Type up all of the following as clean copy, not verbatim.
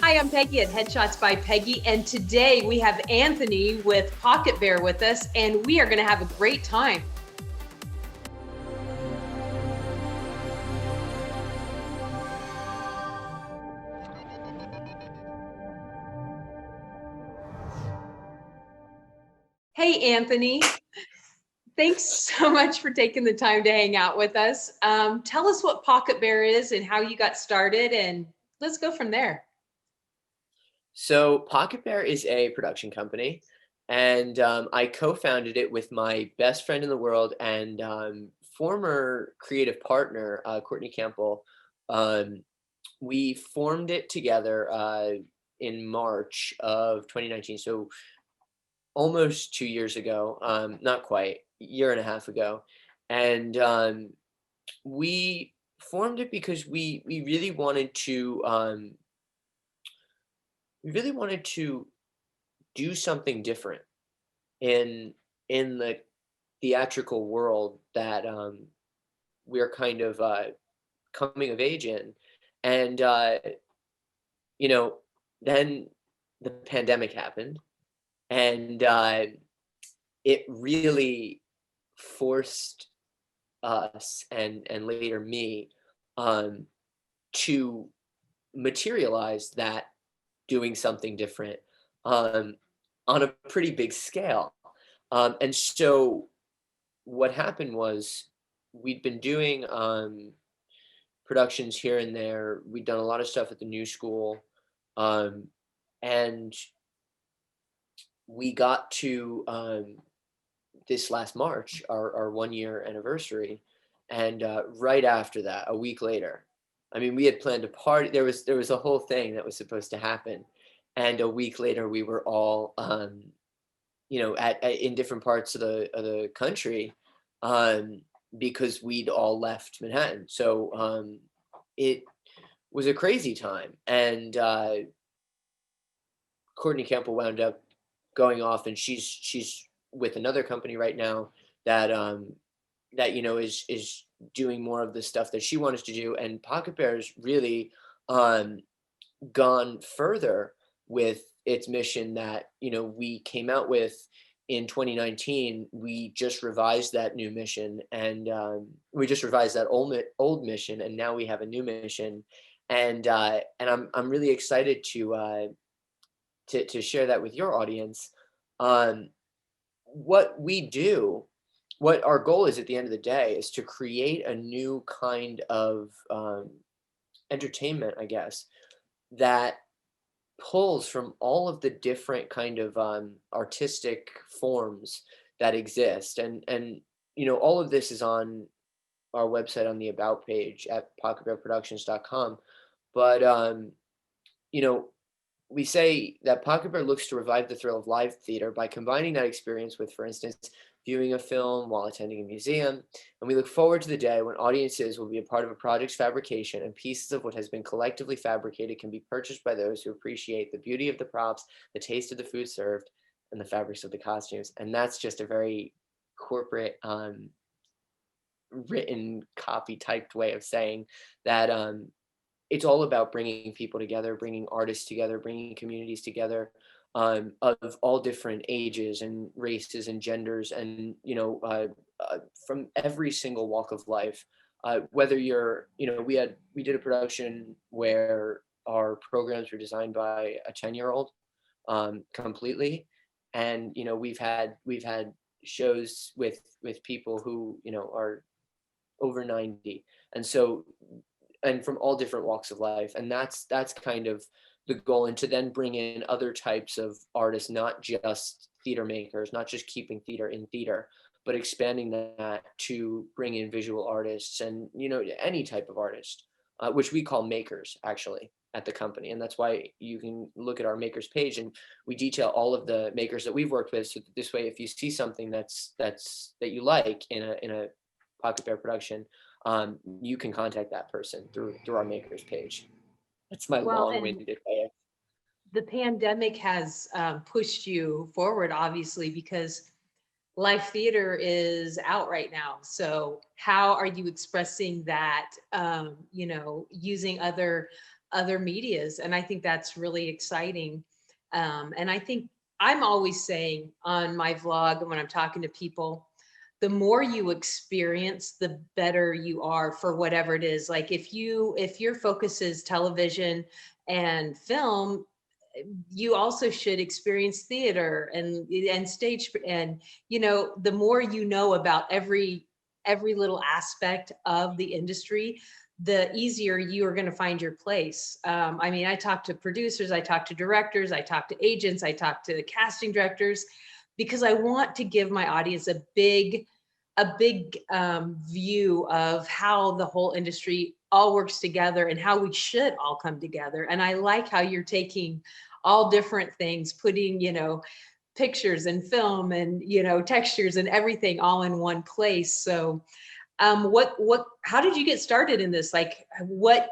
Hi, I'm Peggy at Headshots by Peggy, and today we have Anthony with Pocket Bear with us, and we are going to have a great time. Hey, Anthony. Thanks so much for taking the time to hang out with us. Tell us what Pocket Bear is and how you got started, and let's go from there. So Pocket Bear is a production company, and I co-founded it with my best friend in the world and former creative partner, Courtney Campbell. Um, we formed it together in March of 2019, so almost 2 years ago, not quite, year and a half ago. And we formed it because we really wanted to do something different in the theatrical world that we're kind of coming of age in, and you know, then the pandemic happened, and it really forced us and later me um, to materialize that doing something different um, on a pretty big scale. And so what happened was we'd been doing productions here and there. We'd done a lot of stuff at the new school. Um, and we got to this last March, our 1 year anniversary. And right after that, a week later, I mean, we had planned a party. There was a whole thing that was supposed to happen. And a week later, we were all at in different parts of the country, um, because we'd all left Manhattan. So it was a crazy time, and Courtney Campbell wound up going off, and she's with another company right now that is doing more of the stuff that she wanted to do, and Pocket Bear's really um, gone further with its mission that we came out with in 2019. We just revised that new mission, and we just revised that old mission, and now we have a new mission, and I'm really excited to share that with your audience. Um, what we do, what our goal is at the end of the day, is to create a new kind of entertainment, I guess, that pulls from all of the different kind of artistic forms that exist, and all of this is on our website on the about page at pocketbearproductions.com. But you know we say that Pocket Bear looks to revive the thrill of live theater by combining that experience with, for instance, viewing a film while attending a museum. And we look forward to the day when audiences will be a part of a project's fabrication, and pieces of what has been collectively fabricated can be purchased by those who appreciate the beauty of the props, the taste of the food served, and the fabrics of the costumes. And that's just a very corporate, written, copy typed way of saying that it's all about bringing people together, bringing artists together, bringing communities together, of all different ages and races and genders, and from every single walk of life. Whether you're, we did a production where our programs were designed by a 10-year-old completely, and we've had shows with people who are over 90, and so and from all different walks of life, and that's kind of the goal. And to then bring in other types of artists, not just theater makers, not just keeping theater in theater, but expanding that to bring in visual artists and any type of artist, which we call makers actually at the company. And that's why you can look at our makers page, and we detail all of the makers that we've worked with, so that this way, if you see something that you like in a Pocket Bear production, you can contact that person through our makers page. That's my Well, and long-winded way. the pandemic has pushed you forward, obviously, because live theater is out right now. So how are you expressing that, using other other medias. And I think that's really exciting. And I think I'm always saying on my vlog and when I'm talking to people, the more you experience, the better you are for whatever it is. Like if your focus is television and film, you also should experience theater and stage. And the more you know about every little aspect of the industry, the easier you are going to find your place. I mean, I talk to producers, I talk to directors, I talk to agents, I talk to casting directors, because I want to give my audience a big view of how the whole industry all works together and how we should all come together. And I like how you're taking all different things, putting, pictures and film and, textures and everything all in one place. So how did you get started in this? Like what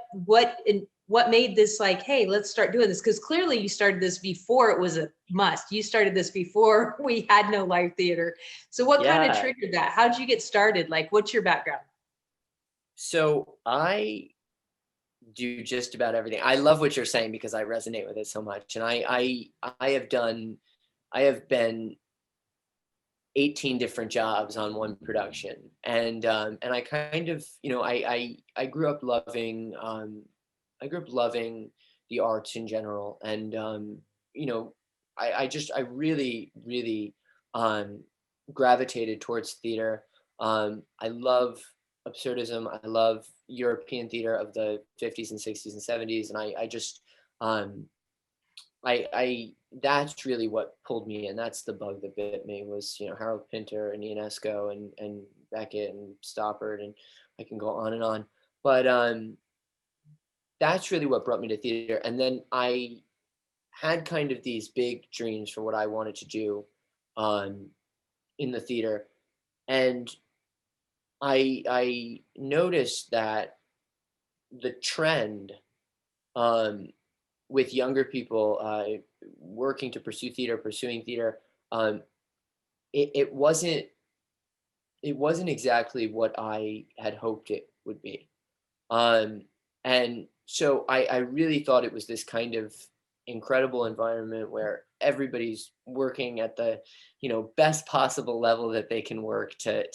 made this like, hey, let's start doing this? Because clearly you started this before it was a must. You started this before we had no live theater. So what kind of Yeah. triggered that? How did you get started? Like, what's your background? So I do just about everything. I love what you're saying because I resonate with it so much. And I have been 18 different jobs on one production. And I kind of, I grew up loving, I grew up loving the arts in general. And, you know, I really, really, um, gravitated towards theater. I love absurdism. I love European theater of the 50s and 60s and 70s. And I just, um, I that's really what pulled me in. That's the bug that bit me was, Harold Pinter and Ionesco and Beckett and Stoppard, and I can go on and on. But that's really what brought me to theater. And then I had kind of these big dreams for what I wanted to do um, in the theater. And I noticed that the trend um, with younger people working to pursue theater, pursuing theater, um, it, it wasn't it wasn't exactly what I had hoped it would be. Um, and so I really thought it was this kind of incredible environment where everybody's working at the, best possible level that they can work to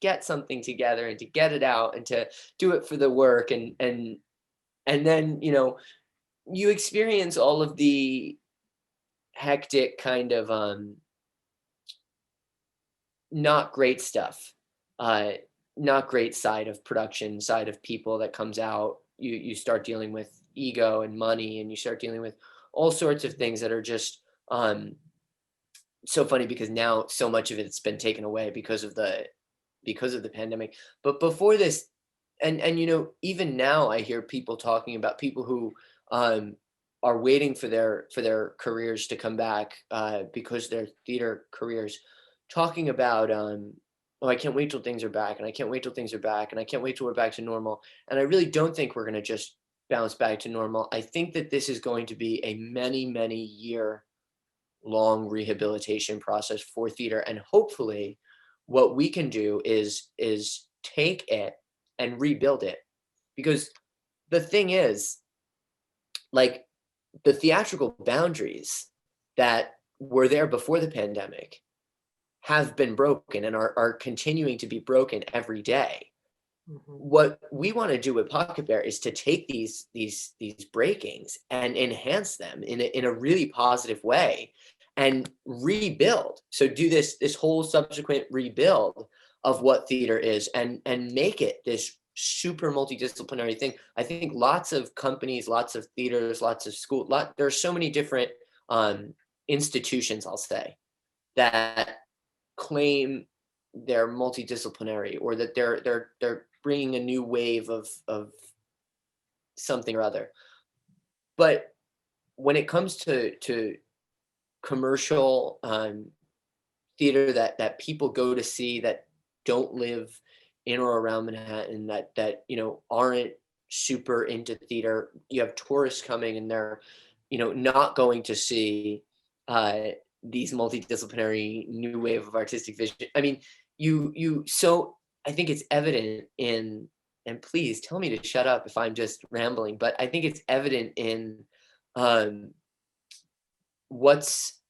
get something together and to get it out and to do it for the work and then, you experience all of the hectic kind of not great stuff, uh, not great side of production, side of people that comes out. You start dealing with ego and money, and you start dealing with all sorts of things that are just so funny because now so much of it's been taken away because of the pandemic. But before this, and even now I hear people talking about people who um, are waiting for their careers to come back because their theater careers, talking about oh, I can't wait till things are back, and I can't wait till things are back, and I can't wait till we're back to normal. And I really don't think we're going to just bounce back to normal. I think that this is going to be a many year long rehabilitation process for theater, and hopefully what we can do is take it and rebuild it. Because the thing is, like, the theatrical boundaries that were there before the pandemic have been broken and are continuing to be broken every day. Mhm. What we want to do with Pocket Bear is to take these breakings and enhance them in a really positive way and rebuild. So do this whole subsequent rebuild of what theater is and make it this super multidisciplinary thing. I think lots of companies, lots of theaters, lots of there are so many different um, institutions, I'll say, that claim they're multidisciplinary or that they're bringing a new wave of something or other. But when it comes to commercial theater that people go to see that don't live in or around Manhattan, that aren't super into theater, you have tourists coming and they're not going to see uh, these multidisciplinary new wave of artistic vision. I mean, you so I think it's evident in and please tell me to shut up if I'm just rambling, but I think it's evident in um, what's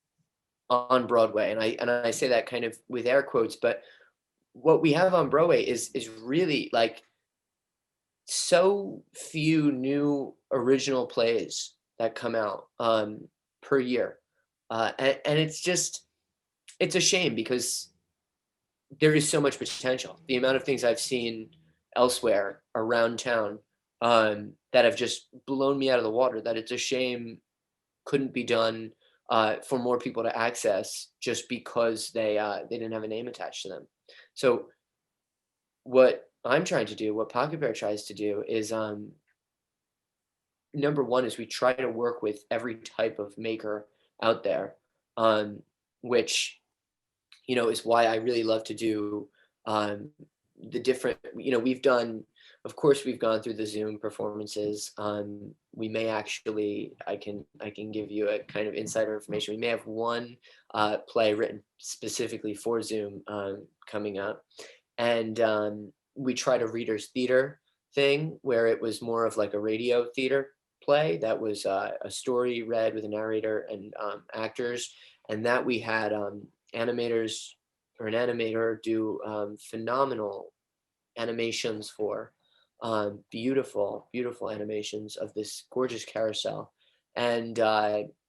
on Broadway, and I say that kind of with air quotes, but what we have on Broadway is really like so few new original plays that come out per year, and it's a shame because there is so much potential. The amount of things I've seen elsewhere around town that have just blown me out of the water. That it's a shame couldn't be done for more people to access just because they didn't have a name attached to them. So what I'm trying to do, what Pocket Bear tries to do, is number one is we try to work with every type of maker out there, um, which is why I really love to do um, the different. We've done, of course, we've gone through the Zoom performances. We may actually, I can give you a kind of insider information. We may have one play written specifically for Zoom coming up, and we tried a readers theater thing where it was more of like a radio theater play that was a story read with a narrator and actors, and that we had animators or an animator do phenomenal animations for beautiful, beautiful animations of this gorgeous carousel. And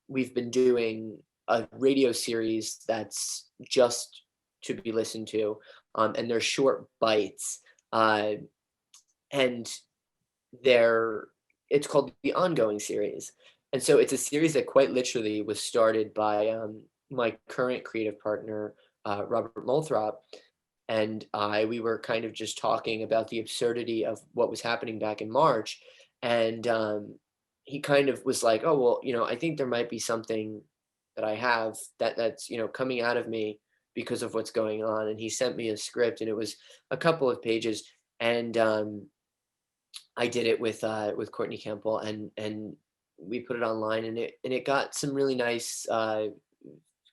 we've been doing a radio series that's just to be listened to, and they're short bites. Uh, and they're it's called the ongoing series. And so it's a series that quite literally was started by my current creative partner, Robert Molthrop, and we were kind of just talking about the absurdity of what was happening back in March. And he kind of was like, oh, well, I think there might be something that I have that's, coming out of me because of what's going on. And he sent me a script, and it was a couple of pages. And I did it with Courtney Campbell, and we put it online, and it got some really nice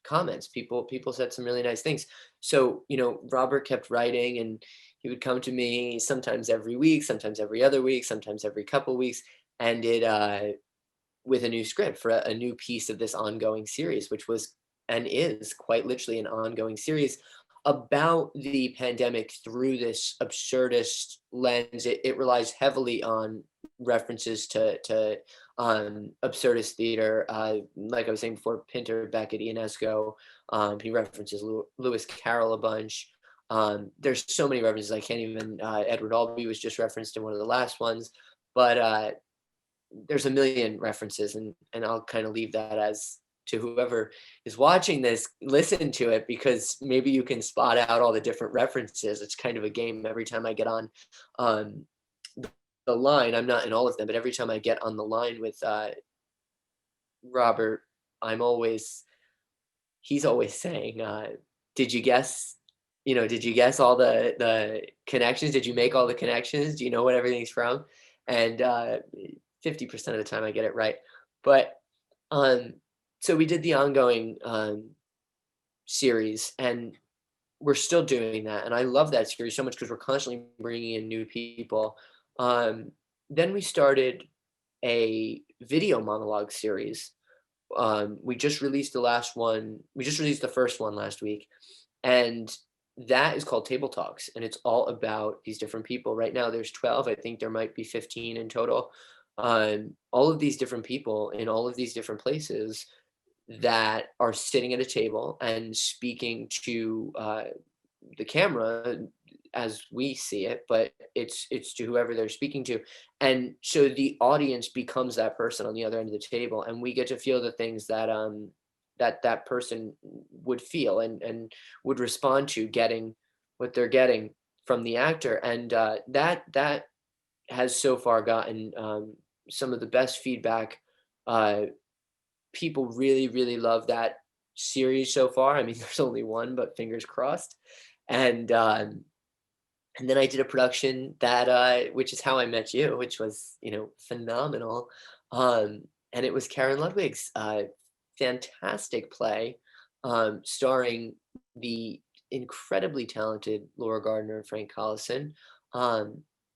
comments. People said some really nice things. So Robert kept writing, and he would come to me sometimes every week, sometimes every other week, sometimes every couple weeks, and it with a new script for a new piece of this ongoing series, which was and is quite literally an ongoing series about the pandemic through this absurdist lens. It relies heavily on references to absurdist theater. Like I was saying before, Pinter, Beckett, Ionesco. He references Lewis Carroll a bunch. There's so many references I can't even. Edward Albee was just referenced in one of the last ones, but there's a million references, and I'll kind of leave that as to whoever is watching this, listen to it, because maybe you can spot out all the different references. It's kind of a game every time I get on um, the line. I'm not in all of them, but every time I get on the line with Robert, he's always saying, did you guess, did you guess all the connections? Did you make all the connections? Do you know what everything's from? And 50% of the time I get it right. But um, so we did the ongoing series, and we're still doing that. And I love that series so much because we're constantly bringing in new people. Um, then we started a video monologue series. We just released the last one. We just released the first one last week, and that is called Table Talks, and it's all about these different people. Right now, there's 12. I think there might be 15 in total. All of these different people in all of these different places that are sitting at a table and speaking to the camera as we see it, but it's to whoever they're speaking to. And so the audience becomes that person on the other end of the table, and we get to feel the things that that person would feel and would respond to, getting what they're getting from the actor. And that has so far gotten some of the best feedback. People really, really love that series so far. I mean, there's only one, but fingers crossed. And then I did a production that which is How I Met You, which was phenomenal. And it was Karen Ludwig's fantastic play, starring the incredibly talented Laura Gardner and Frank Collison.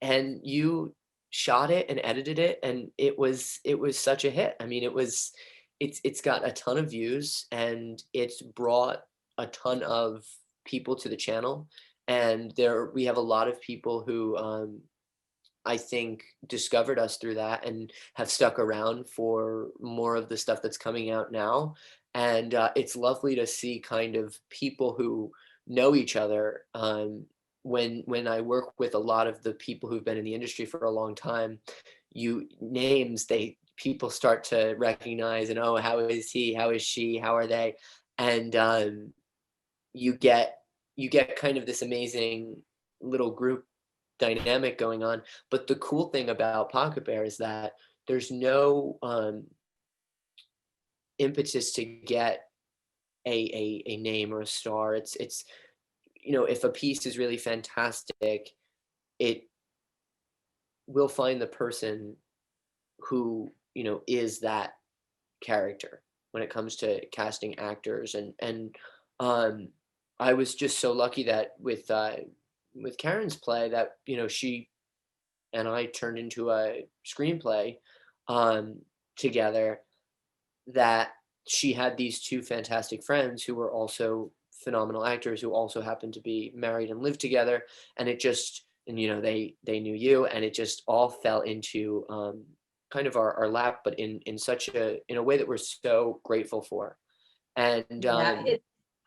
and you shot it and edited it, and it was such a hit. I mean, it's got a ton of views, and it's brought a ton of people to the channel, and we have a lot of people who, I think, discovered us through that and have stuck around for more of the stuff that's coming out now. And it's lovely to see kind of people who know each other. When I work with a lot of the people who've been in the industry for a long time, you names they people start to recognize, and, oh, how is he? How is she? How are they? And you get you get kind of this amazing little group dynamic going on. But the cool thing about Pocket Bear is that there's no impetus to get a name or a star. It's if a piece is really fantastic, it will find the person who is that character when it comes to casting actors. And um I was just so lucky that with Karen's play that she and I turned into a screenplay um, together, that she had these two fantastic friends who were also phenomenal actors who also happened to be married and lived together, and it just and they knew you, and it just all fell into kind of our lap, but in a way that we're so grateful for. And Yeah,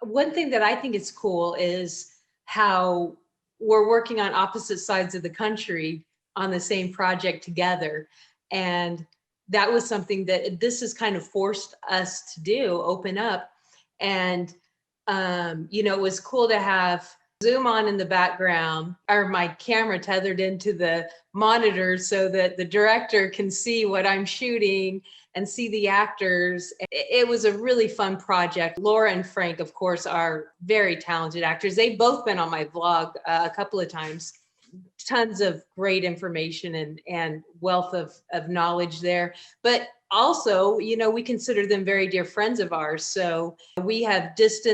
one thing that I think is cool is how we're working on opposite sides of the country on the same project together. And that was something that this has kind of forced us to do, open up. And, it was cool to have Zoom on in the background, or my camera tethered into the monitor so that the director can see what I'm shooting and see the actors. It was a really fun project. Laura and Frank, of course, are very talented actors. They've both been on my vlog a couple of times. Tons of great information and wealth of knowledge there. But also, we consider them very dear friends of ours. So we have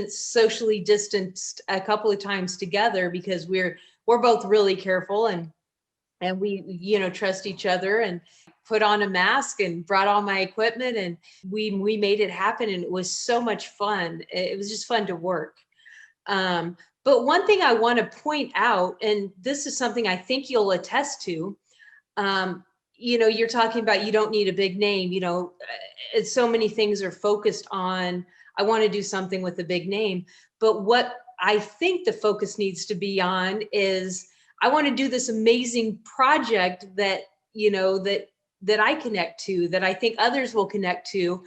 socially distanced a couple of times together because we're both really careful, and we trust each other, and put on a mask and brought all my equipment, and we made it happen, and it was so much fun. It was just fun to work. But one thing I want to point out, and this is something I think you'll attest to, you're talking about you don't need a big name. It's so many things are focused on, I want to do something with a big name. But what I think the focus needs to be on is, I want to do this amazing project that, that I connect to, that I think others will connect to,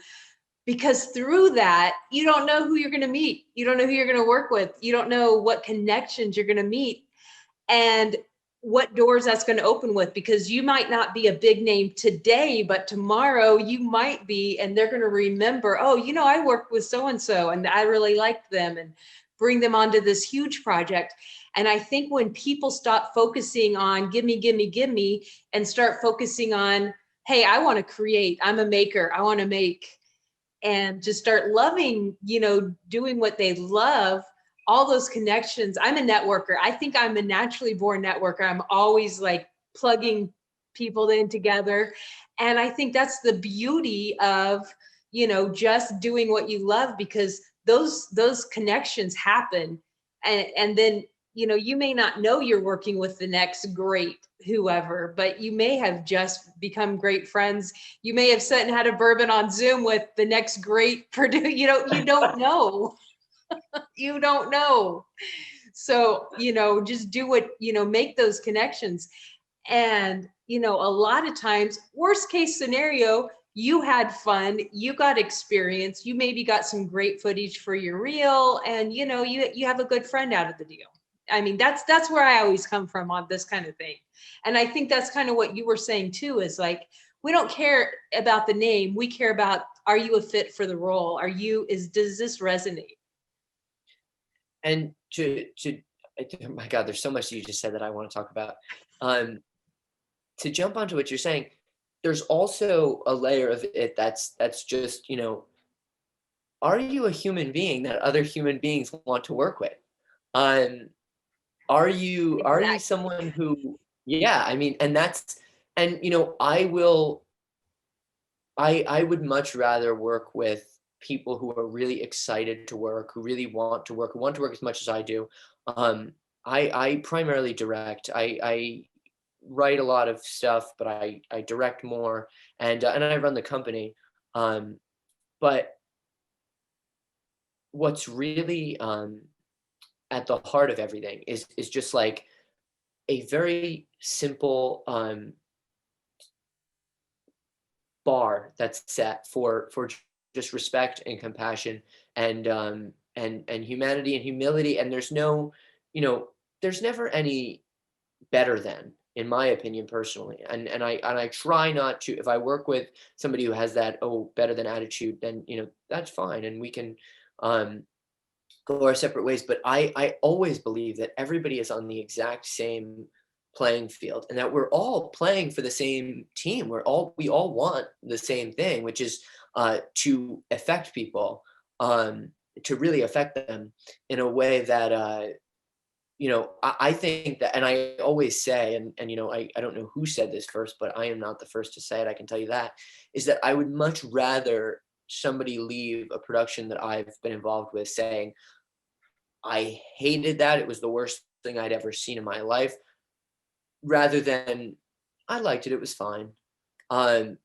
because through that, you don't know who you're going to meet. You don't know who you're going to work with. You don't know what connections you're going to meet and what doors that's going to open with, because you might not be a big name today, but tomorrow you might be, and they're going to remember, oh, I worked with so-and-so and I really liked them, and bring them onto this huge project. And I think when people stop focusing on give me, give me, give me, and start focusing on, hey, I want to create, I'm a maker, I want to make, and just start loving, doing what they love, all those connections. I'm a networker. I think I'm a naturally born networker. I'm always like plugging people in together. And I think that's the beauty of, just doing what you love, because those connections happen. And then, you may not know you're working with the next great whoever, but you may have just become great friends. You may have sat and had a bourbon on Zoom with the next great Purdue. You don't know. You don't know. So, just do what, make those connections. And, a lot of times, worst case scenario, you had fun, you got experience, you maybe got some great footage for your reel, and, you have a good friend out of the deal. I mean, that's where I always come from on this kind of thing. And I think that's kind of what you were saying too, is like, we don't care about the name. We care about, are you a fit for the role? Does this resonate? and to oh my God, there's so much you just said that I want to talk about. Um, to jump onto what you're saying, there's also a layer of it that's just, are you a human being that other human beings want to work with? Um, are you Exactly. someone who Yeah, I mean, and that's, and I would much rather work with people who are really excited to work, who really want to work, who want to work as much as I do. Um, I primarily direct. I write a lot of stuff, but I direct more, and I run the company. Um, but what's really at the heart of everything is just like a very simple bar that's set for just respect and compassion and humanity and humility, and there's no, you know, there's never any better than, in my opinion personally, and I try not to. If I work with somebody who has that oh better than attitude, then that's fine, and we can um go our separate ways. But I always believe that everybody is on the exact same playing field, and that we're all playing for the same team. We all want the same thing, which is to affect people, to really affect them in a way that I think that, and I always say, and I don't know who said this first, but I am not the first to say it. I can tell you that is that I would much rather somebody leave a production that I've been involved with saying, I hated that. It was the worst thing I'd ever seen in my life, rather than I liked it. It was fine. And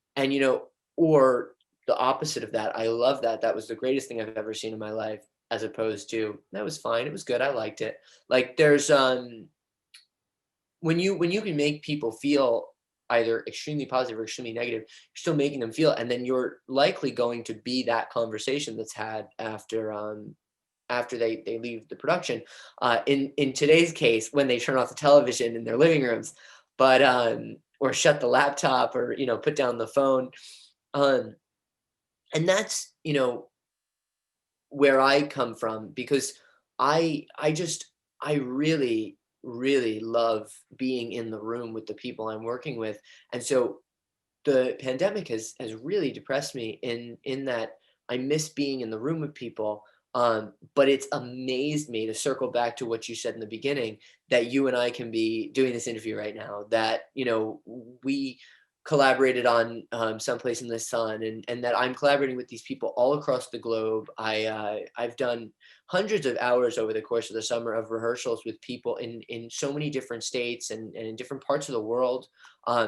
or the opposite of that. I love that. That was the greatest thing I've ever seen in my life, as opposed to that was fine. It was good. I liked it. Like there's when you can make people feel either extremely positive or extremely negative, you're still making them feel, and then you're likely going to be that conversation that's had after they leave the production. In today's case, when they turn off the television in their living rooms, but or shut the laptop, or put down the phone, um, and that's where I come from, because I really really love being in the room with the people I'm working with, and so the pandemic has really depressed me in that I miss being in the room with people. But it's amazed me, to circle back to what you said in the beginning, that you and I can be doing this interview right now, that we collaborated on Someplace in the Sun, and that I'm collaborating with these people all across the globe. I've done hundreds of hours over the course of the summer of rehearsals with people in so many different states and in different parts of the world,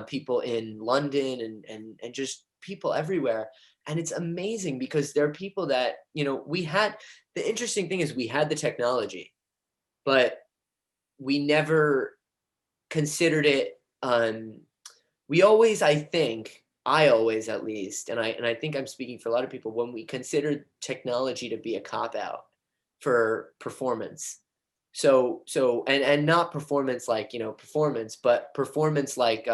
people in London and just people everywhere. And it's amazing because there are people that, we had, the interesting thing is we had the technology, but we never considered it. We always, I always at least, and I think I'm speaking for a lot of people, when we consider technology to be a cop out for performance. And not performance like, performance, but performance like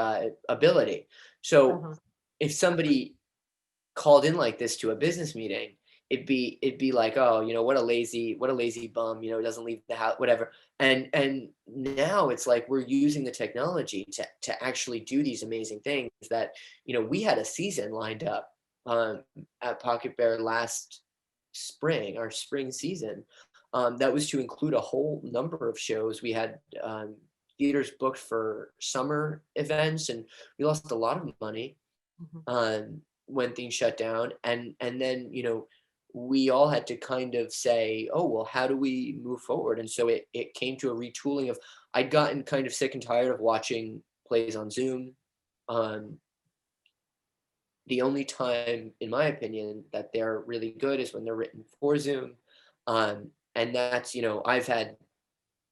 ability. So Uh-huh. if somebody called in like this to a business meeting, it'd be like, oh, what a lazy bum, doesn't leave the house, whatever. And now it's like we're using the technology to actually do these amazing things that, we had a season lined up um, at Pocket Bear last spring, our spring season, that was to include a whole number of shows. We had theaters booked for summer events, and we lost a lot of money Mhm. when things shut down. And then we all had to kind of say, oh well, how do we move forward? And so it came to a retooling of, I'd gotten kind of sick and tired of watching plays on Zoom. um, the only time, in my opinion, that they're really good is when they're written for Zoom. And that's, I've had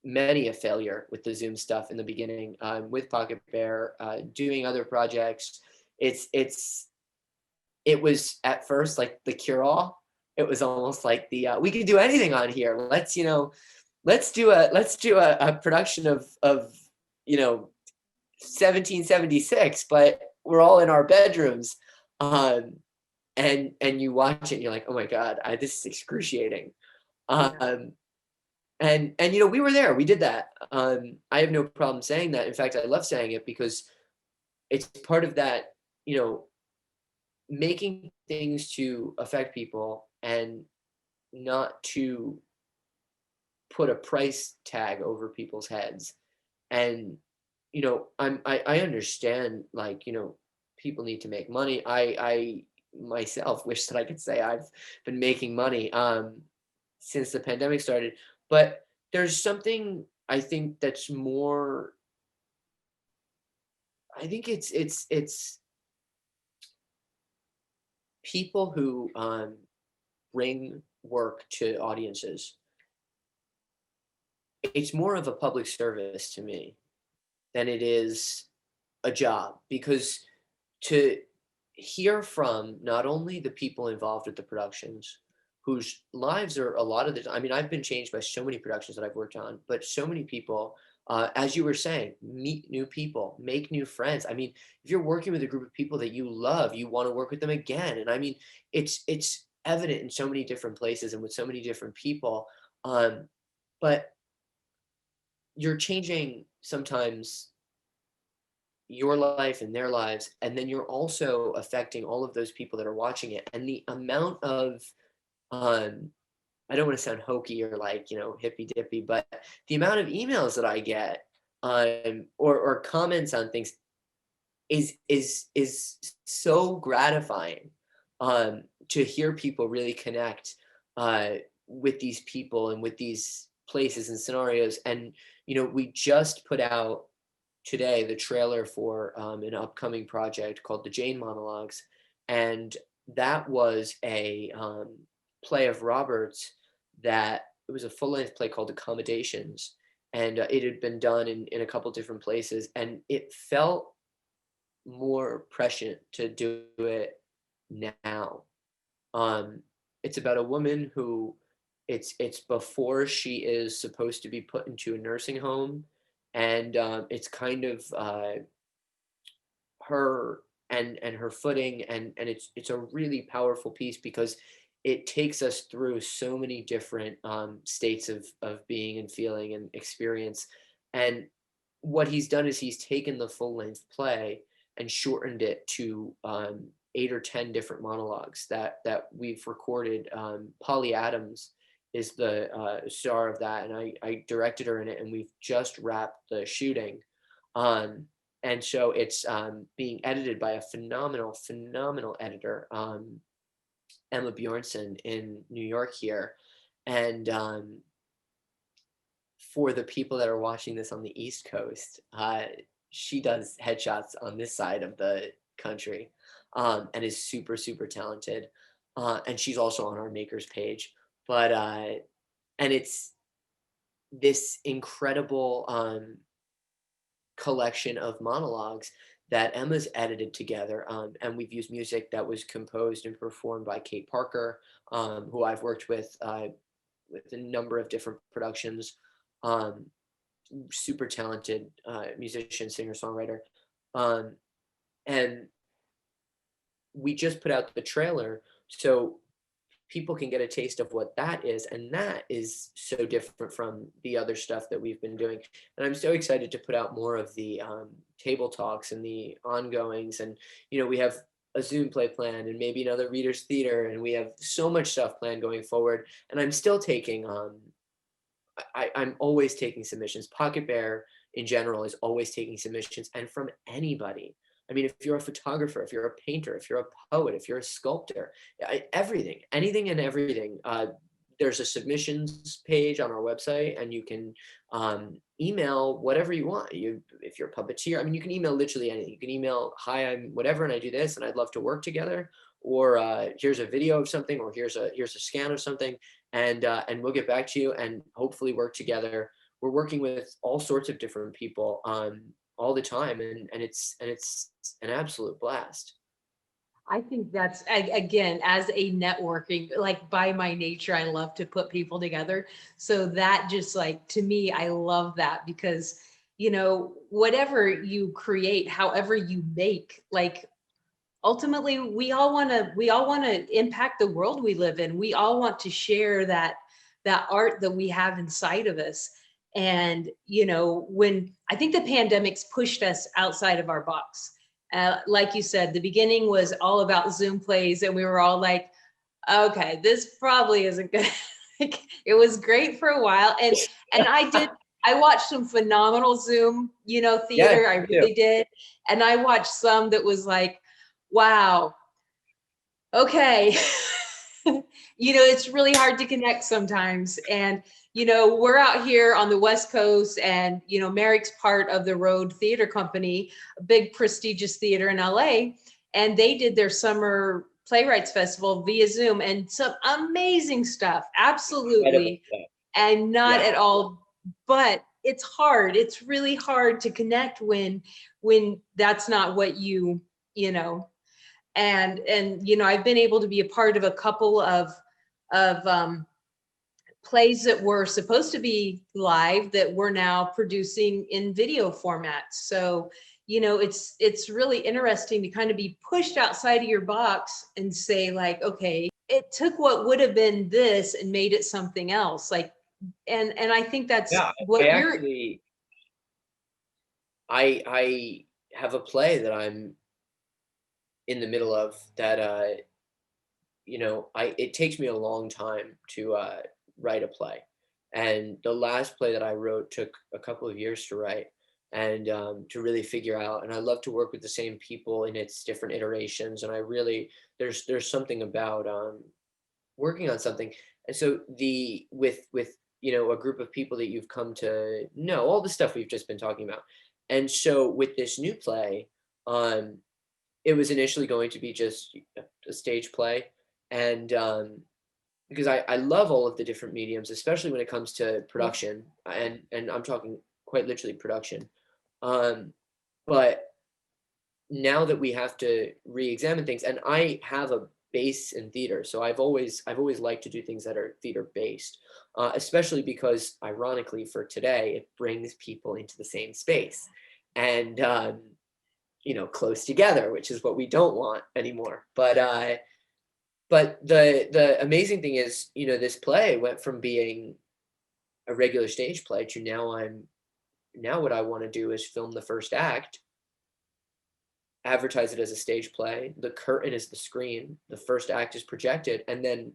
many a failure with the Zoom stuff in the beginning, with Pocket Bear, doing other projects. It was at first like the cure all. It was almost like the we can do anything on here. Let's do a production of you know 1776, but we're all in our bedrooms. Um, and you watch it and you're like, oh my God, this is excruciating. Yeah. Um, and we were there, we did that. I have no problem saying that. In fact, I love saying it because it's part of that, you know, making things to affect people and not to put a price tag over people's heads. And I understand, like, people need to make money. I myself wish that I could say I've been making money since the pandemic started, but there's something I think that's more. I think it's people who bring work to audiences. It's more of a public service to me than it is a job, because to hear from not only the people involved with the productions, whose lives are a lot of the, I mean, I've been changed by so many productions that I've worked on, but so many people, as you were saying, meet new people, make new friends. I mean, if you're working with a group of people that you love, you want to work with them again. And I mean, it's evident in so many different places and with so many different people. Um, but you're changing sometimes your life and their lives, and then you're also affecting all of those people that are watching it. And the amount of, um, I don't want to sound hokey or like, hippy dippy, but the amount of emails that I get, or comments on things is so gratifying, to hear people really connect with these people and with these places and scenarios. And we just put out today the trailer for an upcoming project called the Jane Monologues, and that was a play of Roberts, that it was a full-length play called Accommodations, and it had been done in a couple different places, and it felt more prescient to do it now. Um, it's about a woman who, it's before she is supposed to be put into a nursing home, and it's kind of her and her footing, and it's a really powerful piece because it takes us through so many different states of being and feeling and experience. And what he's done is he's taken the full length play and shortened it to 8 or 10 different monologues that we've recorded. Polly Adams is the star of that, and I directed her in it, and we've just wrapped the shooting. Um, and so it's being edited by a phenomenal editor, Emma Bjornson in New York here. And for the people that are watching this on the East Coast, she does headshots on this side of the country, and is super talented. And she's also on our makers page. But and it's this incredible collection of monologues that Emma's edited together. And we've used music that was composed and performed by Kate Parker, who I've worked with a number of different productions. Um, Super talented musician, singer, songwriter. Um, and we just put out the trailer so people can get a taste of what that is. And that is so different from the other stuff that we've been doing. And I'm so excited to put out more of the table talks and the ongoings. And, we have a Zoom play planned and maybe another readers theater. And we have so much stuff planned going forward. And I'm still taking, I'm always taking submissions. Pocket Bear in general is always taking submissions, and from anybody. I mean, if you're a photographer, if you're a painter, if you're a poet, if you're a sculptor, everything, anything and everything. There's a submissions page on our website, and you can email whatever you want. If you're a puppeteer, I mean, you can email literally anything. You can email, "Hi, I'm whatever, and I do this, and I'd love to work together," or "Here's a video of something," or here's a scan of something, and we'll get back to you and hopefully work together. We're working with all sorts of different people all the time, and it's an absolute blast. I think that's again, as a networking, like by my nature, I love to put people together. So that just like to me, I love that because whatever you create, however you make, like ultimately we all want to impact the world we live in. We all want to share that art that we have inside of us. And when I think the pandemic's pushed us outside of our box, like you said, the beginning was all about Zoom plays, and we were all like, okay, this probably isn't good. Like, it was great for a while, and I did I watched some phenomenal Zoom, Yeah, theater. I me too. really did. And I watched some that was like, wow, okay. It's really hard to connect sometimes. And, we're out here on the West Coast, and, Merrick's part of the Road Theater Company, a big prestigious theater in LA. And they did their summer playwrights festival via Zoom, and some amazing stuff. Incredible Absolutely. stuff. And not Yeah. at all, but it's hard. It's really hard to connect when that's not what you know and I've been able to be a part of a couple of plays that were supposed to be live that we're now producing in video format. So it's really interesting to kind of be pushed outside of your box and say, like, okay, it took what would have been this and made it something else. Like, and I think that's Yeah. I what you're. actually, I have a play that I'm in the middle of that, it takes me a long time to write a play. And the last play that I wrote took a couple of years to write and to really figure out. And I love to work with the same people in its different iterations. And I really, there's something about working on something. And so with a group of people that you've come to know, all the stuff we've just been talking about. And so with this new play, um, it was initially going to be just a stage play, and because I love all of the different mediums, especially when it comes to production, and I'm talking quite literally production. Um, but now that we have to re-examine things, and I have a base in theater, so I've always liked to do things that are theater based, especially because ironically for today it brings people into the same space and close together, which is what we don't want anymore. But the amazing thing is, this play went from being a regular stage play to now what I want to do is film the first act, advertise it as a stage play. The curtain is the screen. The first act is projected, and then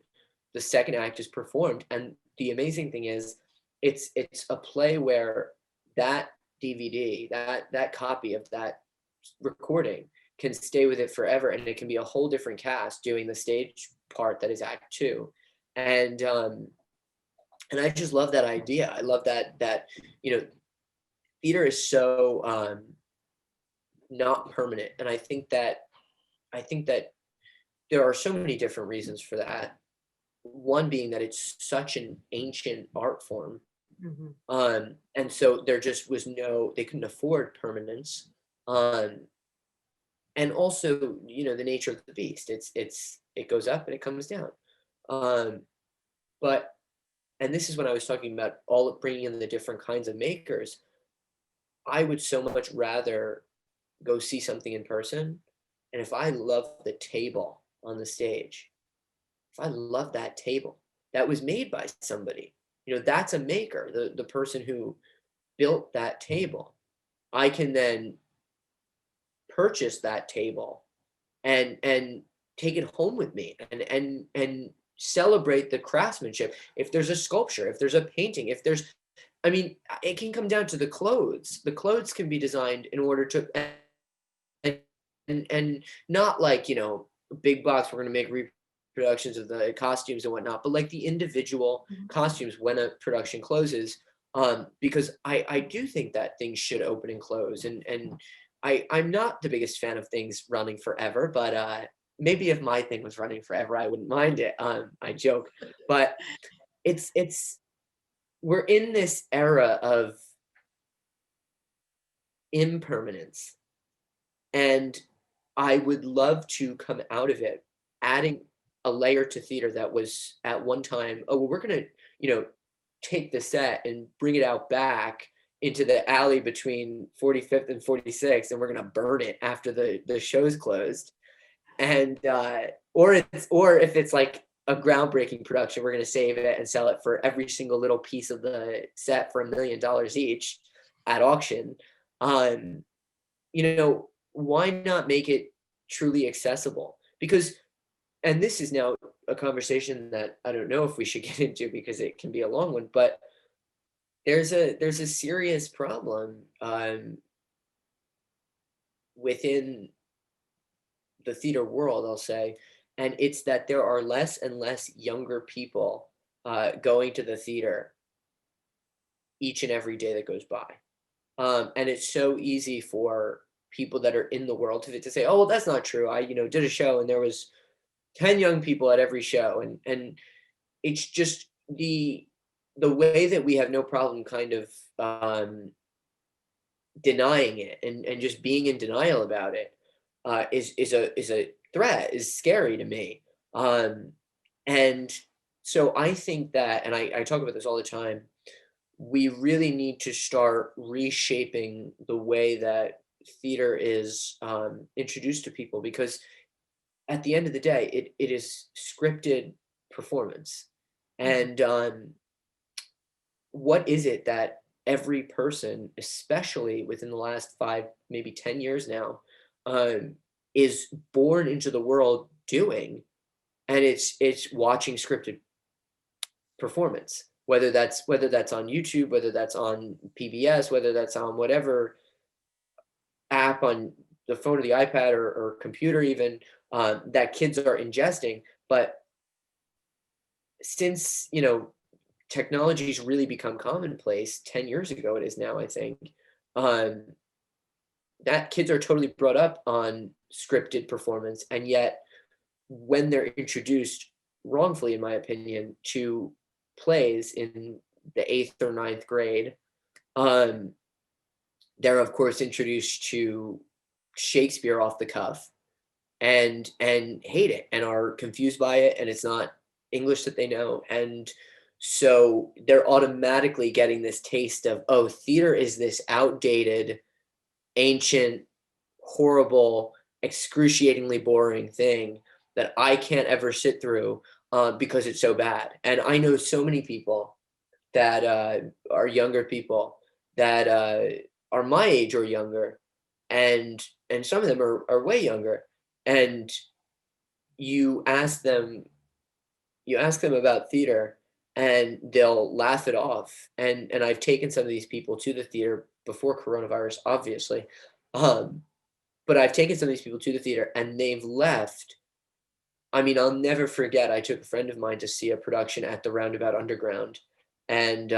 the second act is performed. And the amazing thing is, it's a play where that DVD, that copy of that recording can stay with it forever, and it can be a whole different cast doing the stage part that is act two. And I just love that idea. I love that theater is so not permanent, and I think that there are so many different reasons for that. One being that it's such an ancient art form, Mhm. and so there just was they couldn't afford permanence. um, and also, the nature of the beast, it goes up and it comes down. um, but and this is when I was talking about all of bringing in the different kinds of makers. I would so much rather go see something in person, and if I love the table on the stage, if I love that table that was made by somebody, that's a maker, the person who built that table. I can then purchase that table and take it home with me and celebrate the craftsmanship. If there's a sculpture, if there's a painting, if there's, I mean, it can come down to the clothes. The clothes can be designed in order to, and not like, big box, we're going to make reproductions of the costumes and whatnot, but like the individual costumes when a production closes. Because I do think that things should open and close, and I'm not the biggest fan of things running forever, but maybe if my thing was running forever, I wouldn't mind it. I joke, but it's we're in this era of impermanence, and I would love to come out of it adding a layer to theater that was at one time, oh, well, we're gonna, you know, take the set and bring it out back into the alley between 45th and 46th, and we're gonna burn it after the show's closed. And or if it's like a groundbreaking production, we're gonna save it and sell it for every single little piece of the set for $1 million each at auction. Um, why not make it truly accessible? Because, and this is now a conversation that I don't know if we should get into because it can be a long one, but there's a serious problem within the theater world, I'll say, and it's that there are less and less younger people going to the theater each and every day that goes by. And it's so easy for people that are in the world to say, "Oh, well, that's not true. I, did a show and there was 10 young people at every show," and it's just the way that we have no problem kind of denying it and just being in denial about it is a threat, is scary to me. Um, and so I think that, and I talk about this all the time, we really need to start reshaping the way that theater is introduced to people, because at the end of the day, it is scripted performance. Mhm. And what is it that every person, especially within the last 5, maybe 10 years now, um, is born into the world doing? And it's watching scripted performance, whether that's on YouTube, whether that's on PBS, whether that's on whatever app on the phone or the iPad or computer even, that kids are ingesting. But since, technology's really become commonplace, 10 years ago it is now, I think, um, that kids are totally brought up on scripted performance, and yet when they're introduced, wrongfully in my opinion, to plays in the 8th or ninth grade, um, they're of course introduced to Shakespeare off the cuff and hate it and are confused by it, and it's not English that they know. And so they're automatically getting this taste of, oh, theater is this outdated, ancient, horrible, excruciatingly boring thing that I can't ever sit through because it's so bad. And I know so many people that are younger people that are my age or younger, and some of them are way younger. And you ask them you ask them about theater and they'll laugh it off. And I've taken some of these people to the theater before coronavirus, obviously. Um, but I've taken some of these people to the theater and they've left. I mean, I'll never forget, I took a friend of mine to see a production at the Roundabout Underground, and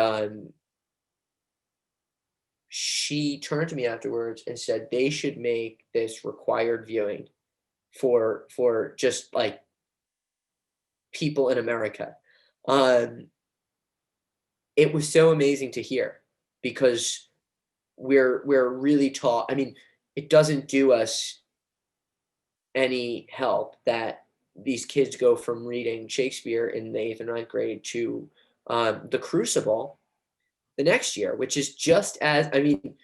she turned to me afterwards and said they should make this required viewing for just like people in America. Um, it was so amazing to hear, because we're really taught. I mean, it doesn't do us any help that these kids go from reading Shakespeare in the 8th and ninth grade to the Crucible the next year, which is just as, I mean,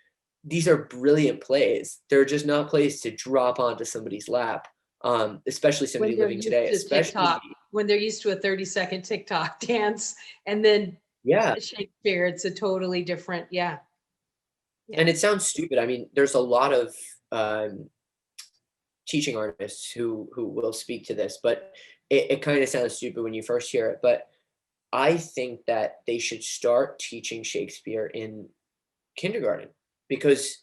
these are brilliant plays. They're just not plays to drop onto somebody's lap, especially When somebody they're living used today, to especially. TikTok, when they're used to a 30-second TikTok dance, and then Yeah. Shakespeare, it's a totally different, yeah, And yeah. it sounds stupid. I mean, there's a lot of teaching artists who will speak to this, but it kind of sounds stupid when you first hear it. But I think that they should start teaching Shakespeare in kindergarten, because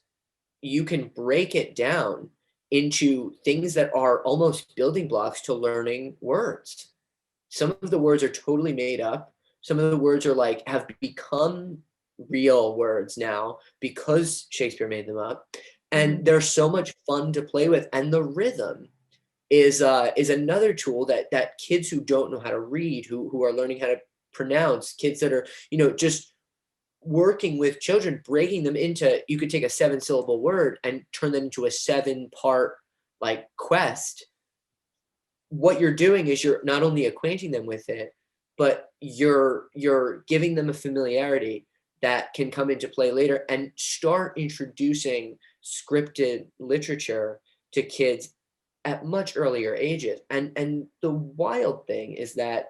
you can break it down into things that are almost building blocks to learning words. Some of the words are totally made up. Some of the words are like have become real words now because Shakespeare made them up. And Mhm. they're so much fun to play with. And the rhythm is another tool that kids who don't know how to read, who are learning how to pronounce, kids that are, just working with children, breaking them into, you could take a 7-syllable word and turn that into a 7-part like quest. What you're doing is you're not only acquainting them with it, but you're giving them a familiarity that can come into play later, and start introducing scripted literature to kids at much earlier ages. And the wild thing is that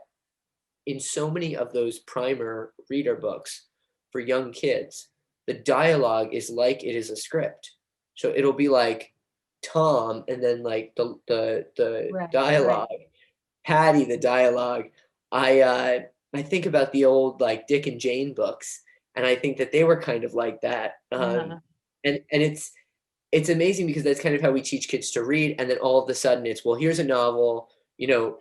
in so many of those primer reader books for young kids, the dialogue is like it is a script. So it'll be like Tom, and then like the Right, right. dialogue, Patty, the dialogue. I think about the old like Dick and Jane books, and I think that they were kind of like that. Uh-huh. And it's amazing because that's kind of how we teach kids to read, and then all of a sudden it's, well, here's a novel, you know,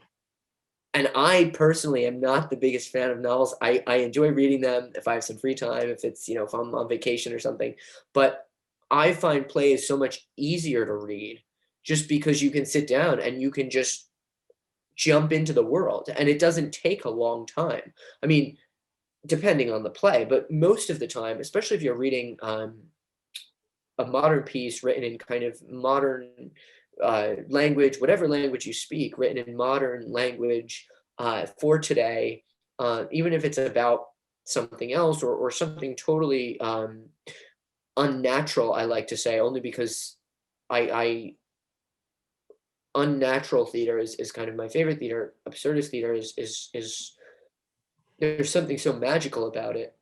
and I personally am not the biggest fan of novels. I enjoy reading them if I have some free time, if it's, if I'm on vacation or something. But I find plays so much easier to read just because you can sit down and you can just jump into the world and it doesn't take a long time. I mean, depending on the play, but most of the time, especially if you're reading a modern piece written in kind of modern language, whatever language you speak, written in modern language for today, even if it's about something else or something totally unnatural, I like to say, only because I unnatural theater is kind of my favorite theater. Absurdist theater is there's something so magical about it,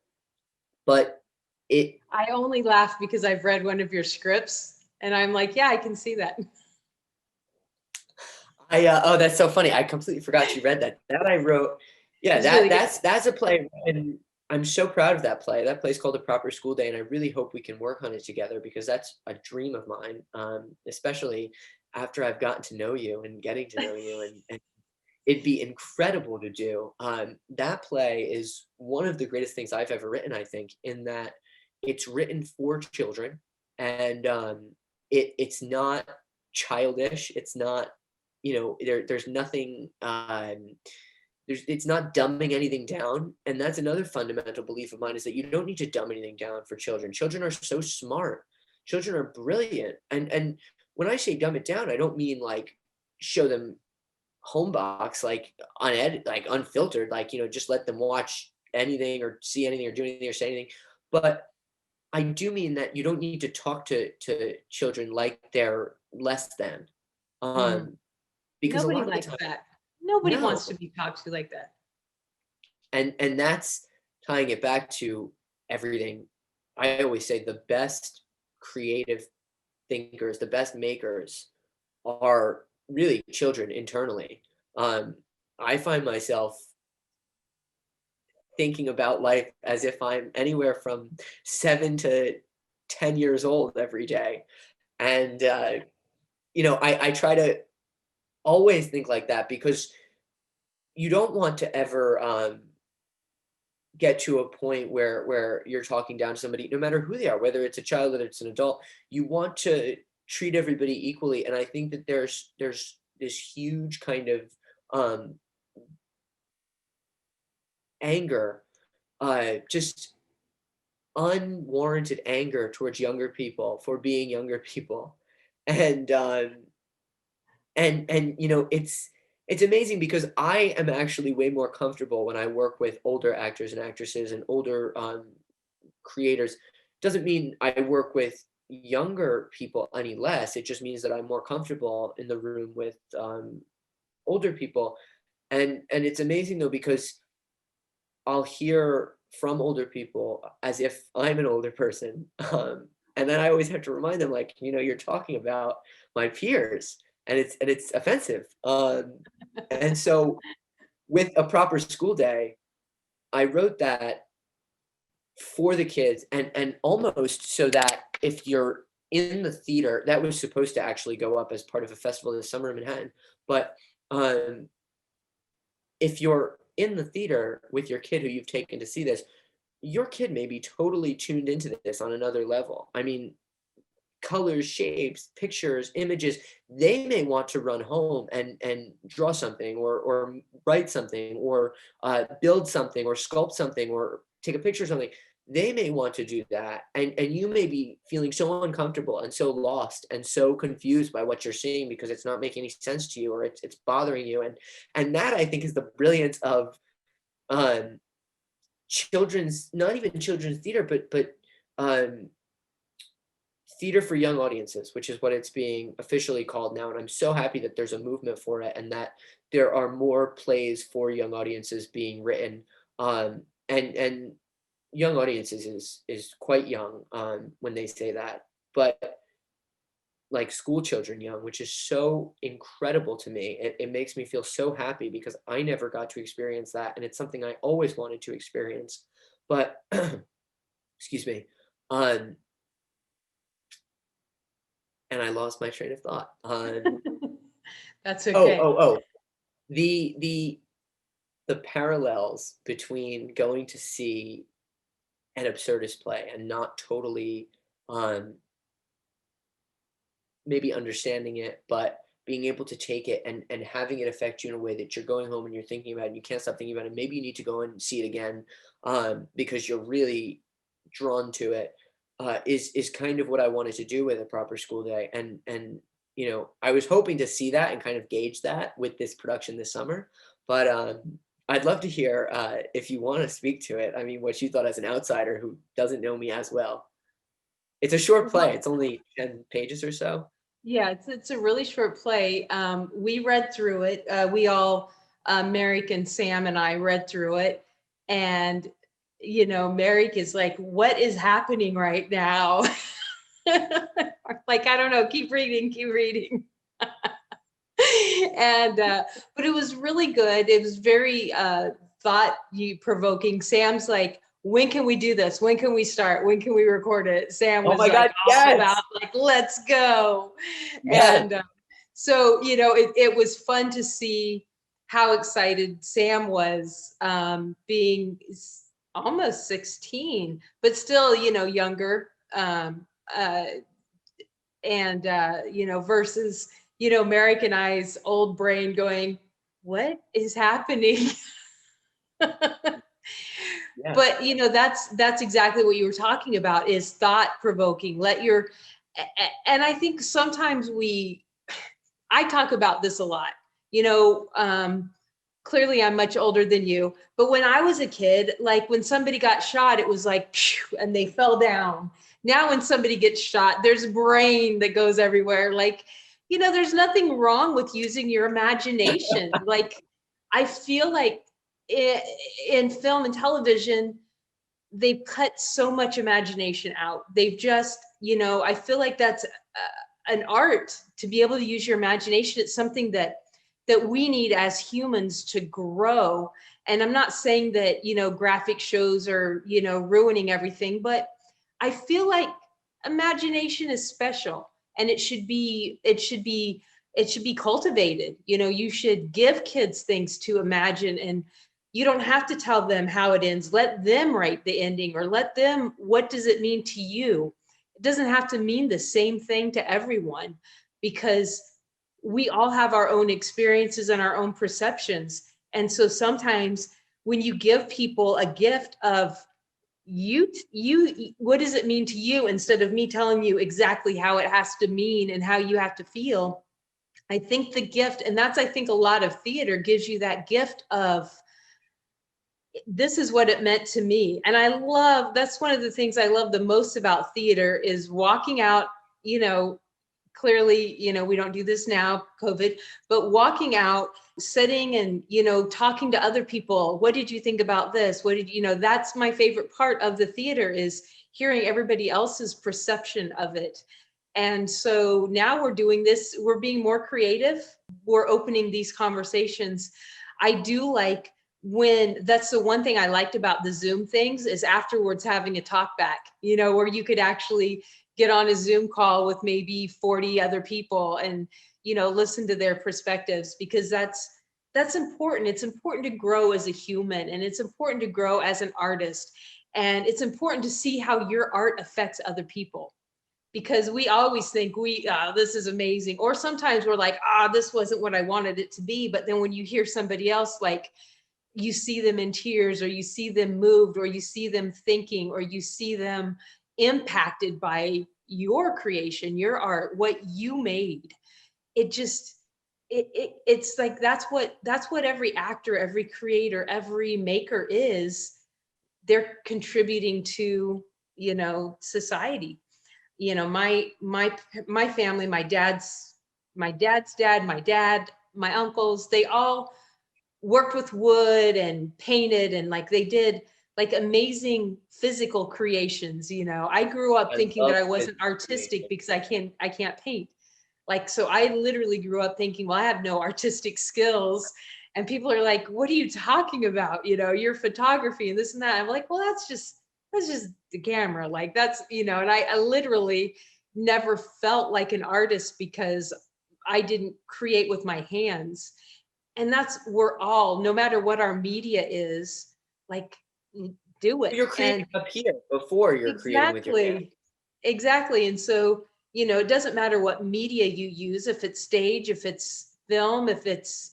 but it I only laugh because I've read one of your scripts and I'm like, yeah, I can see that. oh, that's so funny. I completely forgot you read that. That I wrote. Yeah, It's really good. that's a play, and I'm so proud of that play. That play's called A Proper School Day, and I really hope we can work on it together because that's a dream of mine. Especially after I've gotten to know you and getting to know you, and it'd be incredible to do. That play is one of the greatest things I've ever written, I think, in that it's written for children, and it's not childish. It's not, there's nothing. It's not dumbing anything down, and that's another fundamental belief of mine is that you don't need to dumb anything down for children. Children are so smart. Children are brilliant, and when I say dumb it down, I don't mean like show them homebox like unedited, like unfiltered, like just let them watch anything or see anything or do anything or say anything. But I do mean that you don't need to talk to children like they're less than, Mhm. um, because a Nobody lot of the likes time, that. Nobody no, wants to be talked to like that. and that's tying it back to everything. I always say the best creative thinkers, the best makers are really children internally. Um, I find myself thinking about life as if I'm anywhere from 7 to 10 years old every day. And, I try to always think like that because you don't want to ever get to a point where you're talking down to somebody, no matter who they are, whether it's a child or it's an adult. You want to treat everybody equally. And I think that there's this huge kind of um, anger, just unwarranted anger towards younger people for being younger people. And it's amazing because I am actually way more comfortable when I work with older actors and actresses and older creators. Doesn't mean I work with younger people any less. It just means that I'm more comfortable in the room with older people. And it's amazing though because I'll hear from older people as if I'm an older person. And then I always have to remind them, like, you're talking about my peers, and it's offensive. And so, with A Proper School Day, I wrote that for the kids, and almost so that if you're in the theater, that was supposed to actually go up as part of a festival this summer in Manhattan, but um, if you're in the theater with your kid who you've taken to see this, your kid may be totally tuned into this on another level. I mean, colors, shapes, pictures, images, they may want to run home and draw something or write something or build something or sculpt something or take a picture of something. They may want to do that. And you may be feeling so uncomfortable and so lost and so confused by what you're seeing because it's not making any sense to you or it's bothering you. And that I think is the brilliance of um children's, not even children's theater, but um theater for young audiences, which is what it's being officially called now. And I'm so happy that there's a movement for it and that there are more plays for young audiences being written. And young audiences is quite young when they say that, but like school children young, which is so incredible to me. It makes me feel so happy because I never got to experience that, and it's something I always wanted to experience. But excuse me. Um, and I lost my train of thought. That's Oh, okay. oh, oh. The the parallels between going to see an absurdist play and not totally um, maybe understanding it, but being able to take it and having it affect you in a way that you're going home and you're thinking about it and you can't stop thinking about it. Maybe you need to go and see it again because you're really drawn to it. Is kind of what I wanted to do with a proper school day, and you know I was hoping to see that and kind of gauge that with this production this summer, but I'd love to hear if you want to speak to it. I mean, what you thought as an outsider who doesn't know me as well. It's a short play. Well, It's only 10 pages or so. yeah, it's a really short play. We read through it. We all, Merrick and Sam and I read through it. And, you know, Merrick is like, what is happening right now? Like, I don't know, keep reading, keep reading. And, but it was really good. It was very thought provoking. Sam's like, when can we do this? When can we start? When can we record it? Sam Oh was my like god, all about yes! like, let's go. Yes. And so, you know, it was fun to see how excited Sam was, being almost 16, but still, you know, younger. Uh, and you know, versus, you know, Merrick and I's old brain going, what is happening? Yeah. But you know, that's exactly what you were talking about, is thought provoking. Let your and I think sometimes I talk about this a lot, you know. Clearly I'm much older than you, but when I was a kid, like when somebody got shot, it was like phew, and they fell down. Now when somebody gets shot, there's brain that goes everywhere. Like, you know, there's nothing wrong with using your imagination. Like, I feel like in film and television, they've cut so much imagination out. They've just, you know, I feel like that's an art to be able to use your imagination. It's something that we need as humans to grow. And I'm not saying that, you know, graphic shows are, you know, ruining everything, but I feel like imagination is special, and it should be cultivated. You know, you should give kids things to imagine, and you don't have to tell them how it ends. Let them write the ending, or let them, what does it mean to you? It doesn't have to mean the same thing to everyone, because we all have our own experiences and our own perceptions. And so sometimes when you give people a gift of, you what does it mean to you, instead of me telling you exactly how it has to mean and how you have to feel, I think the gift, and that's, I think a lot of theater gives you that gift of, this is what it meant to me. And I love, that's one of the things I love the most about theater, is walking out, you know, clearly, you know, we don't do this now, COVID, but walking out, sitting and, you know, talking to other people. What did you think about this? What did you know? That's my favorite part of the theater, is hearing everybody else's perception of it. And so now we're doing this, we're being more creative. We're opening these conversations. I do like, when that's the one thing I liked about the Zoom things, is afterwards having a talk back, you know, where you could actually get on a Zoom call with maybe 40 other people and, you know, listen to their perspectives, because that's important. It's important to grow as a human, and it's important to grow as an artist. And it's important to see how your art affects other people, because we always think this is amazing. Or sometimes we're like, this wasn't what I wanted it to be. But then when you hear somebody else, like, you see them in tears, or you see them moved, or you see them thinking, or you see them impacted by your creation, your art, what you made. It just, it's like, that's what every actor, every creator, every maker is. They're contributing to, you know, society. You know, my family, my dad's dad, my dad, my uncles, they all worked with wood and painted, and like they did like amazing physical creations. You know, I grew up I thinking that love I physical wasn't artistic creation. because I can't paint. Like, so I literally grew up thinking, well, I have no artistic skills. And people are like, what are you talking about? You know, your photography and this and that. I'm like, well, that's just that's just the camera. Like that's, and I literally never felt like an artist because I didn't create with my hands. And that's, we're all, no matter what our media is, like, do it. You're creating And up here before you're creating with your hands. exactly, exactly. And so, it doesn't matter what media you use, if it's stage, if it's film, if it's,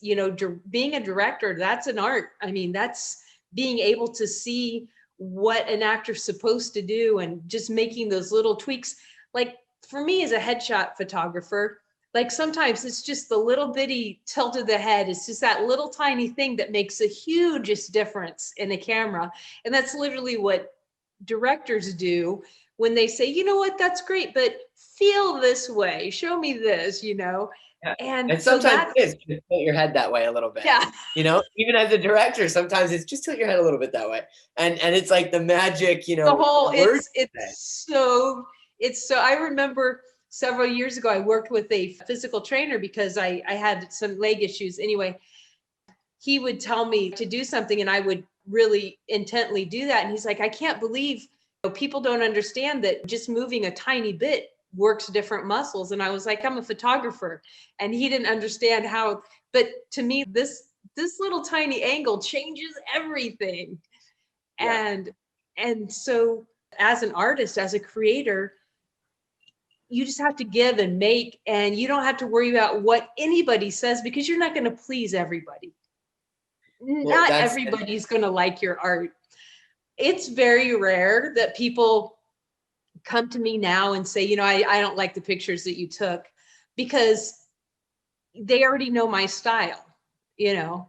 being a director, that's an art. I mean, that's being able to see what an actor's supposed to do and just making those little tweaks. Like for me as a headshot photographer, like sometimes it's just the little bitty tilt of the head. It's just that little tiny thing that makes a hugest difference in the camera. And that's literally what directors do when they say, you know what, that's great, but feel this way, show me this. Yeah, And and so sometimes that's, it is just tilt your head that way a little bit, yeah, even as a director, sometimes it's just tilt your head a little bit that way, and it's like the magic, the whole, word thing. it's so I remember several years ago I worked with a physical trainer because I had some leg issues. Anyway, he would tell me to do something and I would really intently do that. And he's like, I can't believe, people don't understand that just moving a tiny bit works different muscles. And I was like, I'm a photographer. And he didn't understand how, but to me, this little tiny angle changes everything. Yeah, And so as an artist, as a creator, you just have to give and make, and you don't have to worry about what anybody says because you're not going to please everybody. well, Not that's and everybody's going to like your art. It's very rare that people come to me now and say, I don't like the pictures that you took, because they already know my style, you know.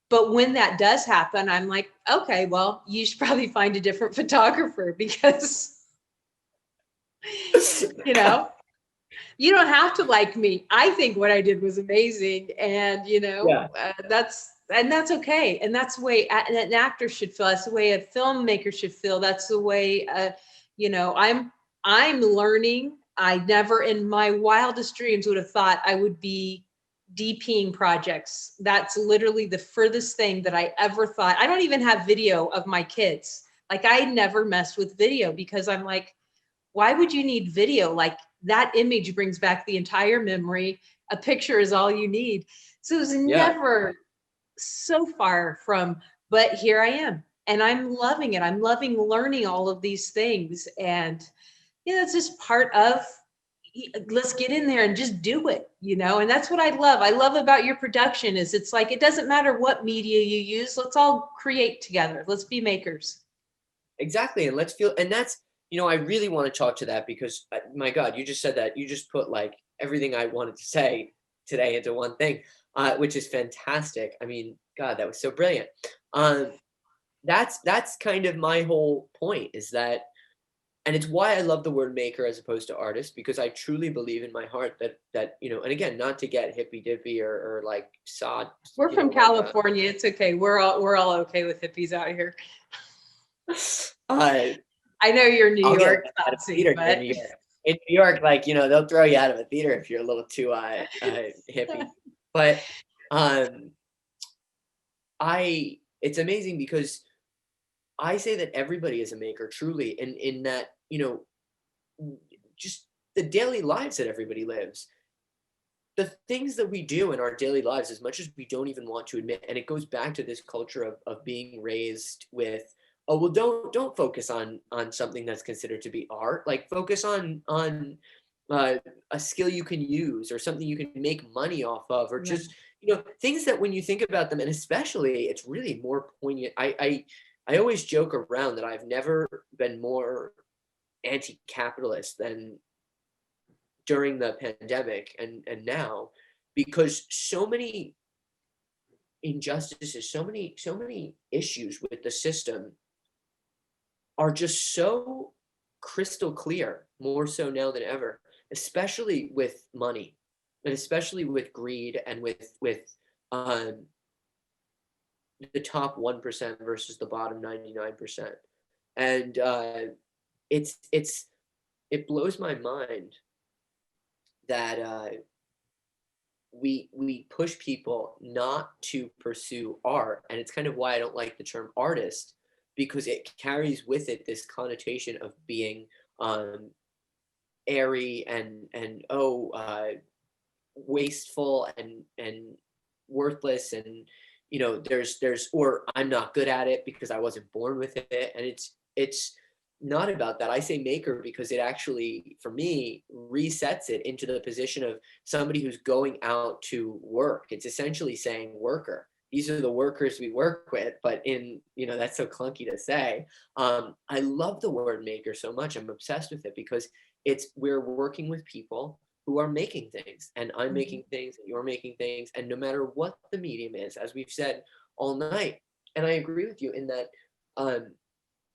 But when that does happen, I'm like, okay, well, you should probably find a different photographer because, you know, you don't have to like me. I think what I did was amazing. And, yeah, that's okay. And that's the way an actor should feel. That's the way a filmmaker should feel. That's the way, I'm learning. I never in my wildest dreams would have thought I would be DPing projects. That's literally the furthest thing that I ever thought. I don't even have video of my kids. Like I never messed with video because I'm like, why would you need video? Like that image brings back the entire memory. A picture is all you need. So it was yeah. never so far from, but here I am and I'm loving it. I'm loving learning all of these things. And it's just part of, let's get in there and just do it. And that's what I love about your production is it's like, it doesn't matter what media you use. Let's all create together. Let's be makers. Exactly, and let's feel and that's I really wanna talk to that because, my god, you just said that. You just put, like, everything I wanted to say today into one thing, which is fantastic. I mean, god, that was so brilliant. Um, that's kind of my whole point is that and it's why I love the word maker as opposed to artist because I truly believe in my heart that and again, not to get hippy-dippy or, like, sod, We're from like, California. It's okay. We're all okay with hippies out here. uh I know you're New I'll get York, let out of a Foxy, theater here in but New York. In New York, like, they'll throw you out of a theater if you're a little too, hippie. But, um, I it's amazing because I say that everybody is a maker truly in that, just the daily lives that everybody lives. The things that we do in our daily lives as much as we don't even want to admit, and it goes back to this culture of being raised with, "Oh, well, don't focus on something that's considered to be art, like, focus on, uh, a skill you can use or something you can make money off of," or yeah. just, things that when you think about them and especially it's really more poignant. I always joke around that I've never been more anti-capitalist than during the pandemic and now because so many injustices, so many issues with the system are just so crystal clear, more so now than ever, especially with money and especially with greed and with um, the top 1% versus the bottom 99%. And it blows my mind that we push people not to pursue art, and it's kind of why I don't like the term artist because it carries with it this connotation of being um, airy and wasteful and worthless, and there's or I'm not good at it because I wasn't born with it, and it's not about that. I say maker because it actually, for me, resets it into the position of somebody who's going out to work. It's essentially saying worker. These are the workers we work with, but that's so clunky to say. I love the word maker so much. I'm obsessed with it because we're working with people who are making things, and I'm Mhm. making things and you're making things, and no matter what the medium is, as we've said all night. And I agree with you in that um,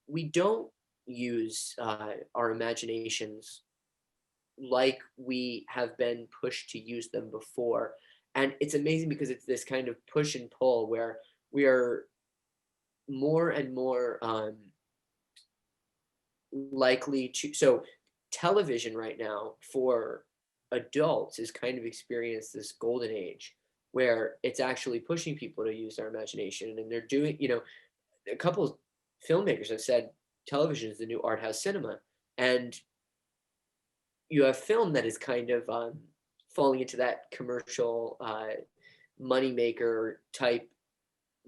we don't use our imaginations like we have been pushed to use them before. And it's amazing because it's this kind of push and pull where we are more and more likely to. So television right now for adults is kind of experienced this golden age where it's actually pushing people to use their imagination, and they're doing, a couple of filmmakers have said television is the new art house cinema. And you have film that is kind of falling into that commercial moneymaker type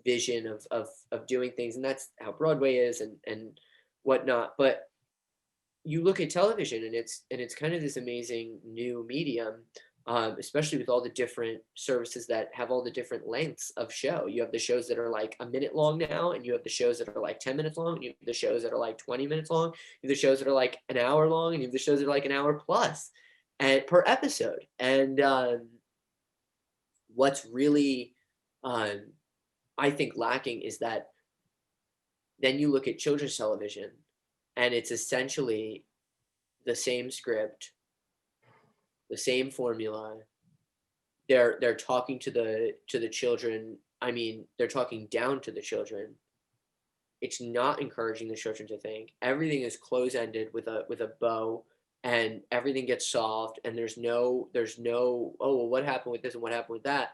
vision of doing things, and that's how Broadway is and whatnot. But you look at television, and it's kind of this amazing new medium, especially with all the different services that have all the different lengths of show. You have the shows that are like a minute long now, and you have the shows that are like 10 minutes long, and you have the shows that are like 20 minutes long, you have the shows that are like an hour long, and you have the shows that are like an hour plus and per episode. And what's really um, I think lacking is that then you look at children's television, and it's essentially the same script, the same formula. They're talking to the children. I mean, they're talking down to the children. It's not encouraging the children to think. Everything is close ended with a bow, and everything gets solved. And there's no oh well, what happened with this and what happened with that.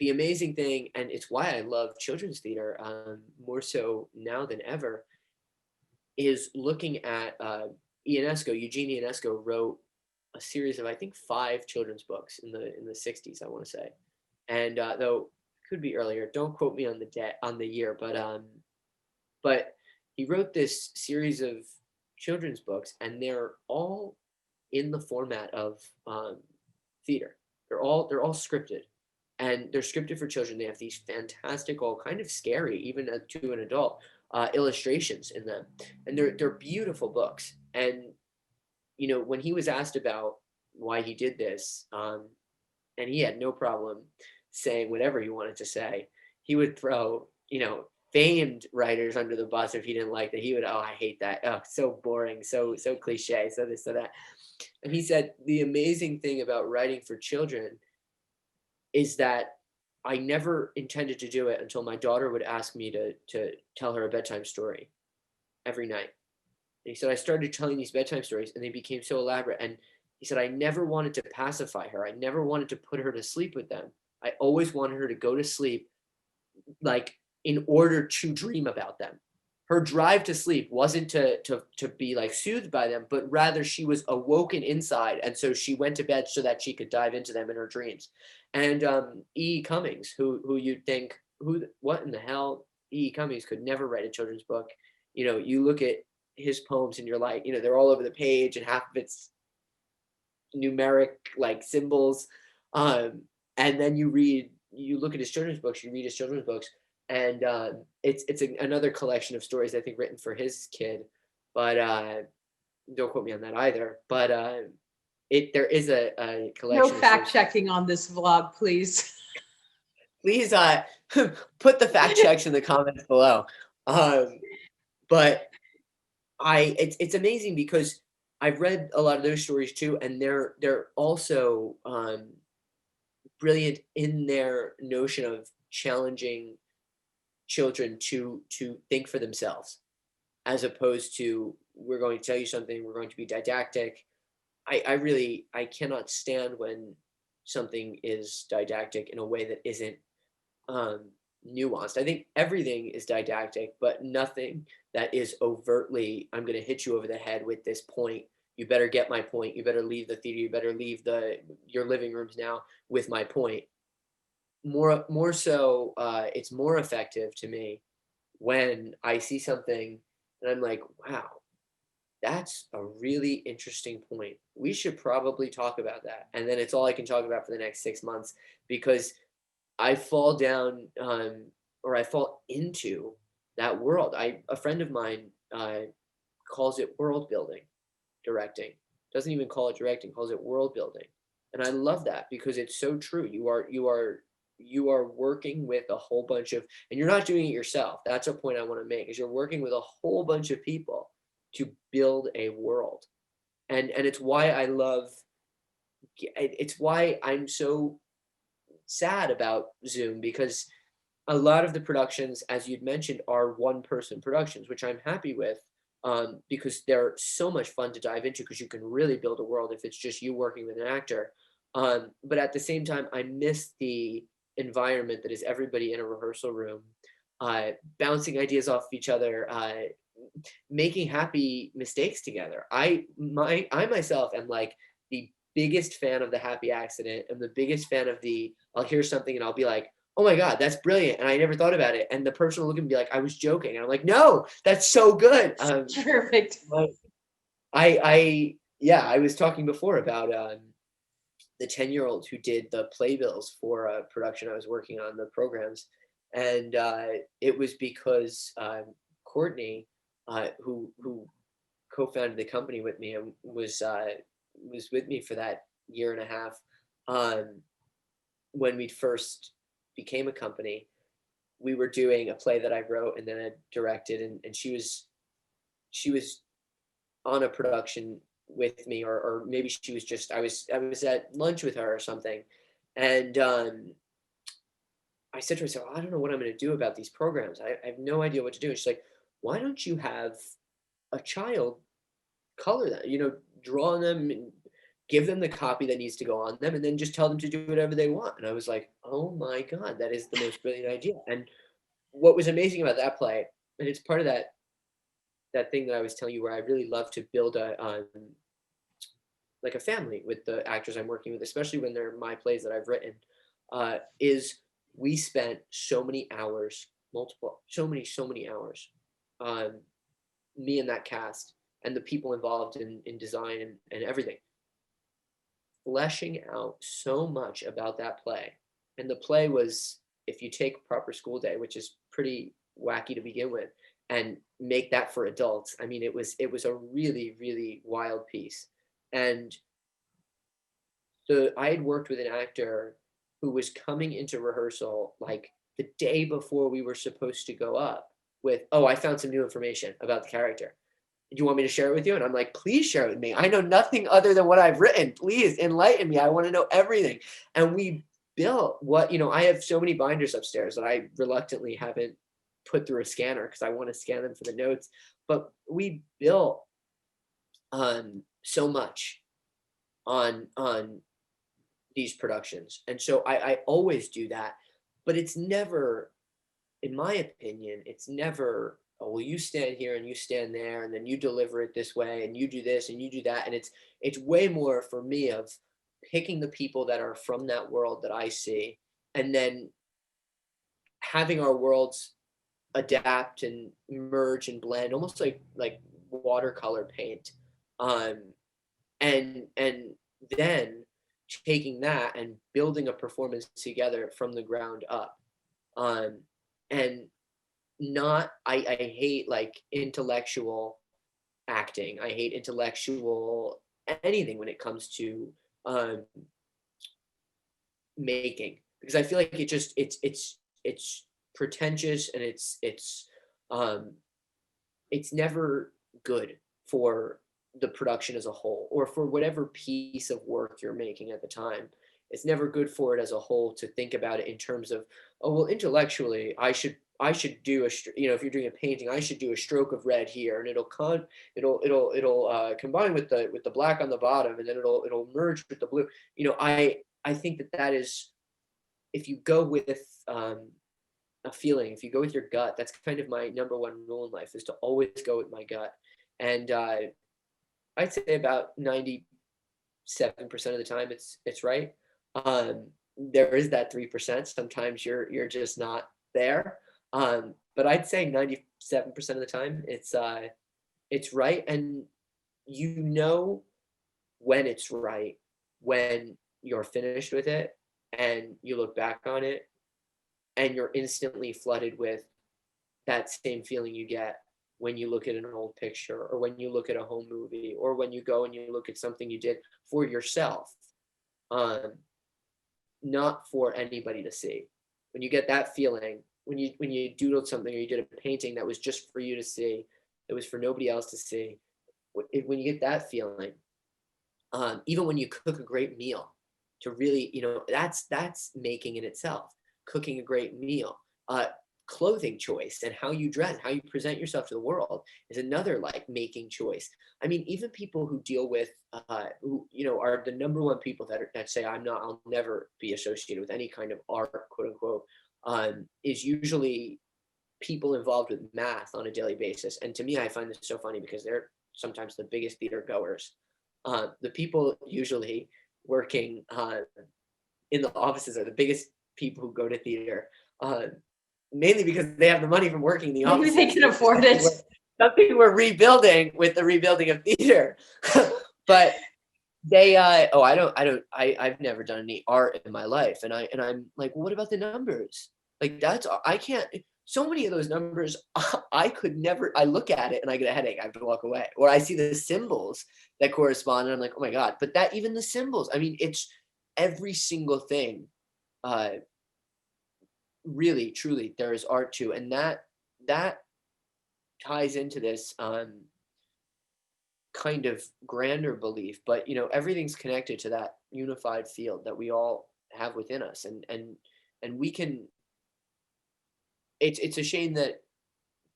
The amazing thing, and it's why I love children's theater more so now than ever, is looking at Ionesco. Eugene Ionesco wrote a series of, I think, 5 children's books in the 60s, I want to say. And though it could be earlier, don't quote me on the year, but he wrote this series of children's books, and they're all in the format of theater. They're all scripted, and they're scripted for children. They have these fantastical, kind of scary, even to an adult, illustrations in them, and they're beautiful books. And when he was asked about why he did this, and he had no problem saying whatever he wanted to say, he would throw famed writers under the bus if he didn't like that. He would, oh, I hate that. Oh, so boring, so cliche, so this, so that. And he said the amazing thing about writing for children is that I never intended to do it until my daughter would ask me to tell her a bedtime story every night. And he said, I started telling these bedtime stories, and they became so elaborate. And he said, I never wanted to pacify her. I never wanted to put her to sleep with them. I always wanted her to go to sleep, like, in order to dream about them. Her drive to sleep wasn't to be like soothed by them, but rather she was awoken inside, and so she went to bed so that she could dive into them in her dreams. And E. Cummings, who you'd think, what in the hell, E. Cummings could never write a children's book. You look at his poems, and you're like, they're all over the page, and half of it's numeric like symbols. And then you look at his children's books, you read his children's books, and another collection of stories, I think, written for his kid. But don't quote me on that either. But there is a No collection of fact stories. checking on this vlog, please. Please put the fact checks in the comments below. But it's amazing because I've read a lot of those stories too, and they're also brilliant in their notion of challenging children to think for themselves, as opposed to, we're going to tell you something, we're going to be didactic. I cannot stand when something is didactic in a way that isn't nuanced. I think everything is didactic, but nothing that is overtly, I'm going to hit you over the head with this point. You better get my point. You better leave the theater. You better leave your living rooms now with my point. More so, it's more effective to me when I see something and I'm like, wow, that's a really interesting point. We should probably talk about that. And then it's all I can talk about for the next 6 months because I fall down, or I fall into that world. A friend of mine calls it world building, directing. Doesn't even call it directing, calls it world building. And I love that because it's so true. You are working with a whole bunch of, and you're not doing it yourself. That's a point I want to make, is you're working with a whole bunch of people to build a world. And it's why I love, it's why I'm so sad about Zoom, because a lot of the productions, as you'd mentioned, are one person productions, which I'm happy with, because they're so much fun to dive into because you can really build a world if it's just you working with an actor. But at the same time, I miss the environment that is everybody in a rehearsal room, bouncing ideas off each other, making happy mistakes together. I myself am like the biggest fan of the happy accident. I'm the biggest fan of the, I'll hear something and I'll be like, oh my God, that's brilliant. And I never thought about it. And the person will look and be like, I was joking. And I'm like, no, that's so good. Perfect. But yeah, I was talking before about the 10-year-old who did the playbills for a production I was working on, the programs. And it was because Courtney, who co-founded the company with me and was with me for that year and a half, when we first became a company, we were doing a play that I wrote and then I directed, and she was on a production with me, or maybe she was just, I was at lunch with her or something, and I said to her, so I don't know what I'm going to do about these programs. I have no idea what to do. And she's like, why don't you have a child color them, draw them and give them the copy that needs to go on them, and then just tell them to do whatever they want. And I was like, oh my God, that is the most brilliant idea. And what was amazing about that play, and it's part of that thing that I was telling you, where I really love to build a like a family with the actors I'm working with, especially when they're my plays that I've written, is we spent so many hours, so many hours, um, me and that cast and the people involved in design and everything, fleshing out so much about that play. And the play was, if you take proper school day, which is pretty wacky to begin with, and make that for adults, I mean, it was a really, really wild piece. And I had worked with an actor who was coming into rehearsal like the day before we were supposed to go up with, oh, I found some new information about the character. Do you want me to share it with you? And I'm like, please share it with me. I know nothing other than what I've written. Please enlighten me. I want to know everything. And we built I have so many binders upstairs that I reluctantly haven't put through a scanner because I want to scan them for the notes. But we built so much on these productions. And so I always do that. But it's never, in my opinion, it's never, oh, well, you stand here and you stand there, and then you deliver it this way, and you do this and you do that. And it's way more for me of picking the people that are from that world that I see, and then having our worlds adapt and merge and blend, almost like watercolor paint. Um, and then taking that and building a performance together from the ground up. Um, and not I hate like intellectual acting. I hate intellectual anything when it comes to um, making, because I feel like it's pretentious, and um, it's never good for the production as a whole, or for whatever piece of work you're making at the time. It's never good for it as a whole to think about it in terms of, oh, well, intellectually, I should do if you're doing a painting, I should do a stroke of red here, and it'll combine with the black on the bottom, and then it'll merge with the blue. I think that is, if you go with a feeling, if you go with your gut, that's kind of my number one rule in life, is to always go with my gut. And I'd say about 97% of the time it's right. Um, there is that 3%. Sometimes you're just not there. But I'd say 97% of the time it's right. And you know when it's right when you're finished with it and you look back on it and you're instantly flooded with that same feeling you get when you look at an old picture, or when you look at a home movie, or when you go and you look at something you did for yourself, um, not for anybody to see. When you get that feeling, when you doodled something or you did a painting that was just for you to see, that was for nobody else to see, when you get that feeling, even when you cook a great meal, to really, that's making in itself. Cooking a great meal, clothing choice and how you dress, how you present yourself to the world is another like making choice. I mean, even people who deal with, who are the number one people that say I'll never be associated with any kind of art, quote unquote, is usually people involved with math on a daily basis. And to me, I find this so funny because they're sometimes the biggest theater goers. The people usually working in the offices are the biggest people who go to theater, mainly because they have the money from working in the Maybe they offices, can which is afford it. something we're rebuilding with the rebuilding of theater. But they, I've never done any art in my life, and I'm like, well, what about the numbers? Like I can't. So many of those numbers, I could never. I look at it and I get a headache. I have to walk away. Or I see the symbols that correspond, and I'm like, oh my god! But that even the symbols. I mean, it's every single thing. Really, truly, there is art to, and that ties into this kind of grander belief. But everything's connected to that unified field that we all have within us, and we can. It's a shame that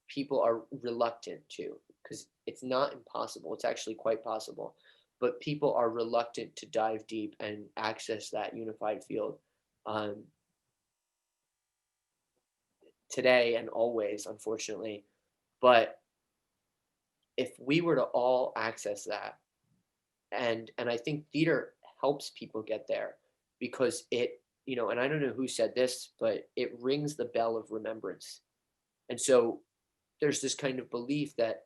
people are reluctant to, because it's not impossible. It's actually quite possible, but people are reluctant to dive deep and access that unified field um, today and always, unfortunately. But if we were to all access that, and I think theater helps people get there, because and I don't know who said this, but it rings the bell of remembrance. And so there's this kind of belief that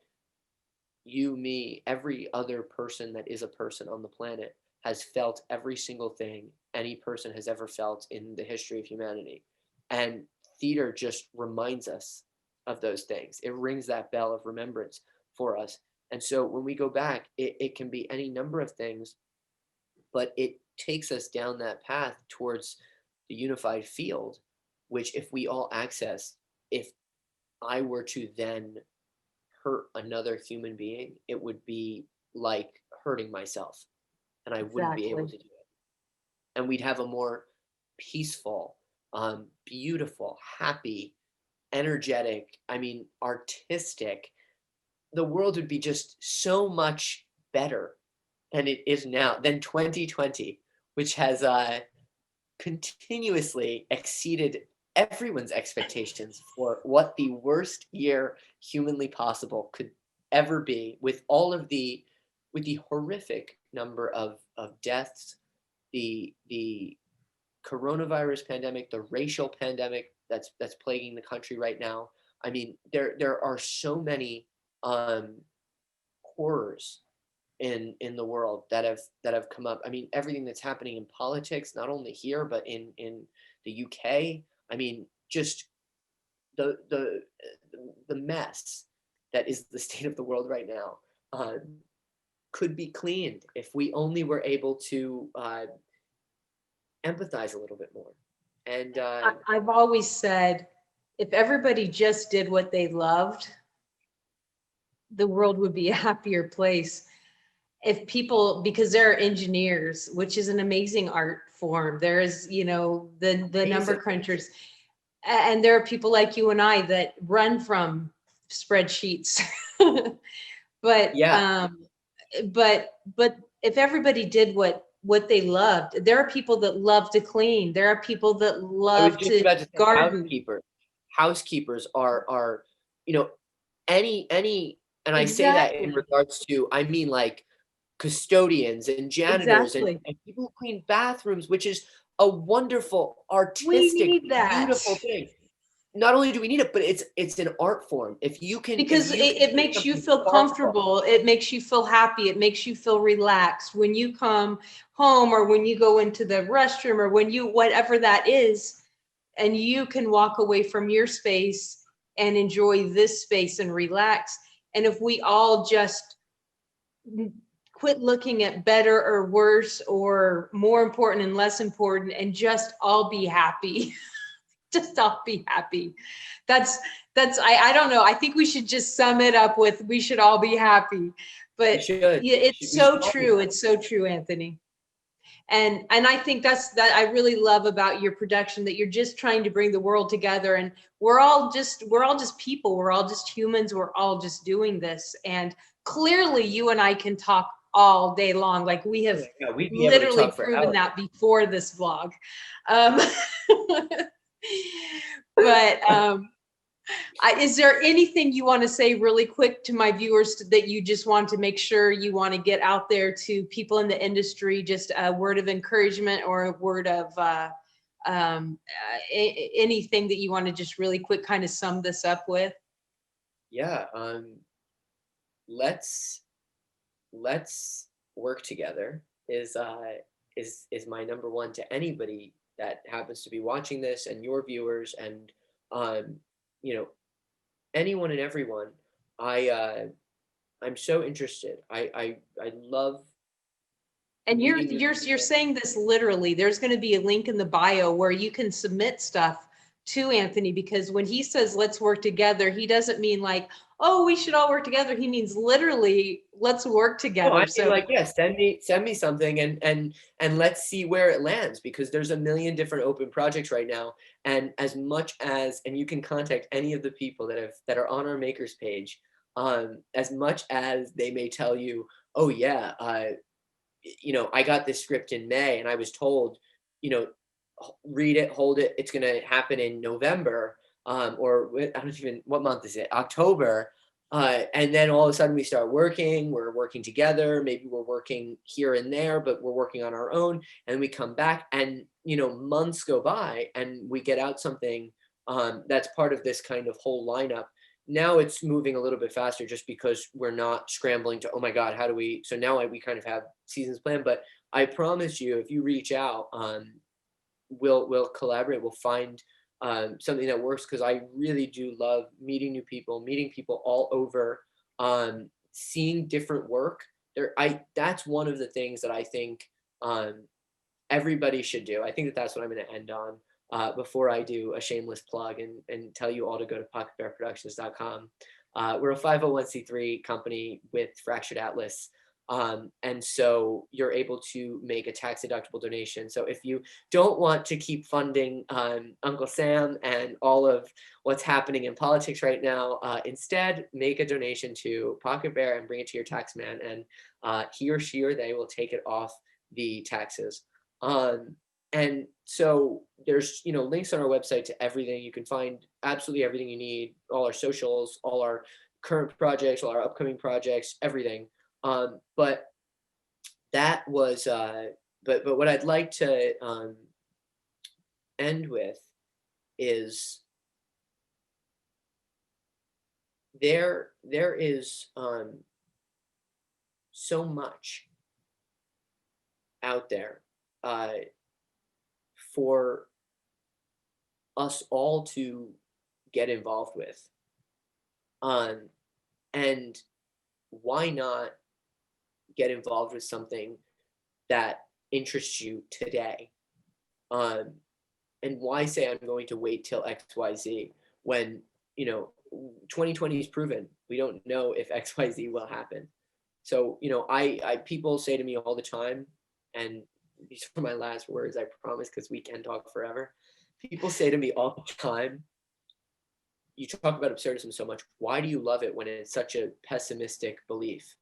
you, me, every other person that is a person on the planet has felt every single thing any person has ever felt in the history of humanity. And theater just reminds us of those things. It rings that bell of remembrance for us. And so when we go back, it can be any number of things, but it takes us down that path towards the unified field, which if we all access, if I were to then hurt another human being, it would be like hurting myself, and I wouldn't be able Exactly. to do it. And we'd have a more peaceful, beautiful, happy, energetic, I mean, artistic. The world would be just so much better than it is now, than 2020, which has continuously exceeded everyone's expectations for what the worst year humanly possible could ever be, with all of the horrific number of deaths, the coronavirus pandemic, the racial pandemic that's plaguing the country right now. I mean, there are so many horrors in the world that have come up. I mean, everything that's happening in politics, not only here but in the UK. I mean, just the the mess that is the state of the world right now could be cleaned if we only were able to empathize a little bit more. And I've always said, if everybody just did what they loved, the world would be a happier place. If people, because there are engineers, which is an amazing art form. There is, the number amazing. crunchers, and there are people like you and I that run from spreadsheets. But Yeah, but if everybody did what they loved, there are people that love to clean. There are people that I was love just to about to say garden. housekeepers. housekeepers are, you know, any, and I say that in Exactly. regards to, I mean, like, custodians and janitors Exactly. and people who clean bathrooms, which is a wonderful, We artistic, need that. beautiful thing. Not only do we need it, but it's an art form. If Because you can it make makes you something feel thoughtful. comfortable. It makes you feel happy. It makes you feel relaxed when you come home or when you go into the restroom or when you, whatever that is, and you can walk away from your space and enjoy this space and relax. And if we all just quit looking at better or worse or more important and less important and just all be happy, just all be happy. That's I don't know. I think we should just sum it up with we should all be happy. We But should. yeah, it's We should so all be true. happy. It's so true, Anthony. And I think that I really love about your production, that you're just trying to bring the world together, and we're all just people, we're all just humans, we're all just doing this. And clearly you and I can talk all day long, like we Oh have my God, we'd be able to literally talk for proven hours. that before this vlog. um, but is there anything you want to say really quick to my viewers that you just want to make sure you want to get out there to people in the industry? Just a word of encouragement or a word of anything that you want to just really quick kind of sum this up with? Yeah, let's let's work together is my number one to anybody that happens to be watching this, and your viewers, and um you know, anyone and everyone. I'm so interested. I love And meeting new you're people. saying this literally. There's going to be a link in the bio where you can submit stuff to Anthony, because when he says let's work together, he doesn't mean like, oh, we should all work together. He means literally let's work No, I together. mean, So like, yeah, send me something, and let's see where it lands, because there's a million different open projects right now. And as much as, and you can contact any of the people that are on our makers page, as much as they may tell you, oh yeah, you know, I got this script in May and I was told, you know, read it, hold it, it's going to happen in November, or I don't even, what month is it? October. And then all of a sudden we start working, we're working together, maybe we're working here and there, but we're working on our own. And we come back and, you know, months go by and we get out something that's part of this kind of whole lineup. Now it's moving a little bit faster just because we're not scrambling to, oh my God, how do we, so now we kind of have seasons planned. But I promise you, if you reach out, we'll collaborate, we'll find something that works, because I really do love meeting people all over, seeing different work. That's one of the things that I think um, everybody should do. I think that's what I'm going to end on, before I do a shameless plug and tell you all to go to pocketbearproductions.com. We're a 501c3 company with Fractured Atlas. And so you're able to make a tax deductible donation. So if you don't want to keep funding Uncle Sam and all of what's happening in politics right now, instead make a donation to Pocket Bear and bring it to your tax man, and he or she or they will take it off the taxes. Um, and so there's, you know, links on our website to everything. You can find absolutely everything you need, all our socials, all our current projects, all our upcoming projects, everything. But that was, but what I'd like to end with is there is so much out there uh, for us all to get involved with. Um, and why not get involved with something that interests you today? Um, and why say I'm going to wait till XYZ when, you know, 2020 is proven we don't know if XYZ will happen. So, you know, I people say to me all the time, and these are my last words, I promise, because we can talk forever. People say to me all the time, you talk about absurdism so much. Why do you love it when it's such a pessimistic belief?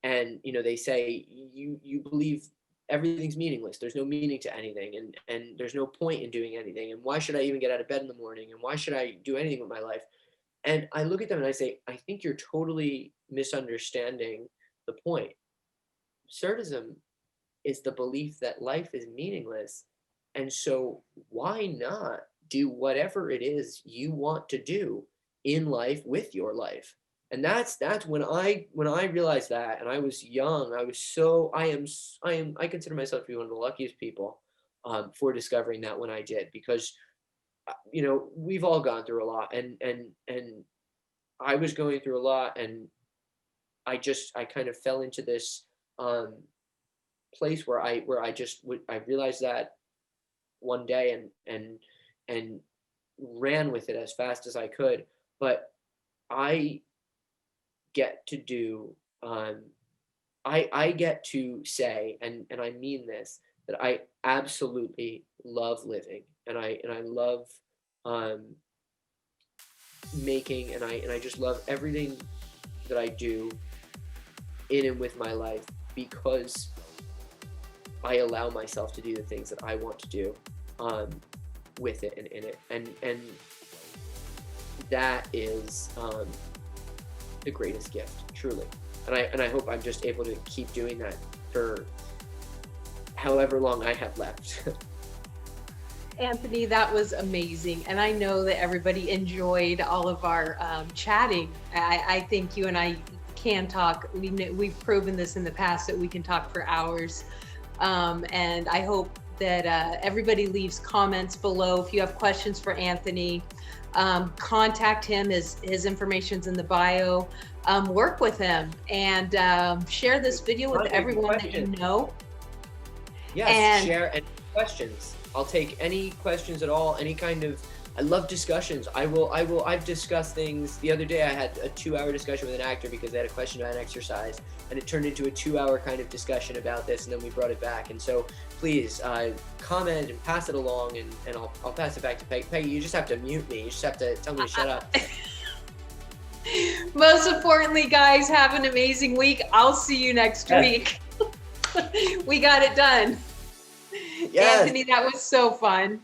And you know, they say you believe everything's meaningless. There's no meaning to anything, and there's no point in doing anything. And why should I even get out of bed in the morning? And why should I do anything with my life? And I look at them and I say, I think you're totally misunderstanding the point. Absurdism is the belief that life is meaningless. And so why not do whatever it is you want to do in life with your life? And that's when I realized that, and I was young, I was so I consider myself to be one of the luckiest people for discovering that when I did, because we've all gone through a lot, and I was going through a lot, and I kind of fell into this um place where I just would I realized that one day, and ran with it as fast as I could. But I get to do I get to say, and I mean this, that I absolutely love living, and I love um making, and I just love everything that I do in and with my life, because I allow myself to do the things that I want to do um, with it and in it, and that is the greatest gift, truly. And I hope I'm just able to keep doing that for however long I have left. Anthony, that was amazing. And I know that everybody enjoyed all of our chatting. I think you and I can talk. We've proven this in the past that we can talk for hours. And I hope that everybody leaves comments below. If you have questions for Anthony, contact him. His information's in the bio. Work with him, and share this video with everyone that you know. Yes, and share any questions. I'll take any questions at all, any kind of, I love discussions. I've discussed things. The other day I had a 2-hour discussion with an actor because they had a question about an exercise, and it turned into a 2-hour kind of discussion about this, and then we brought it back. And so please comment and pass it along, and I'll pass it back to Peggy. Peggy, you just have to mute me. You just have to tell me to shut up. Most importantly, guys, have an amazing week. I'll see you next week. We got it done. Yes. Anthony, that was so fun.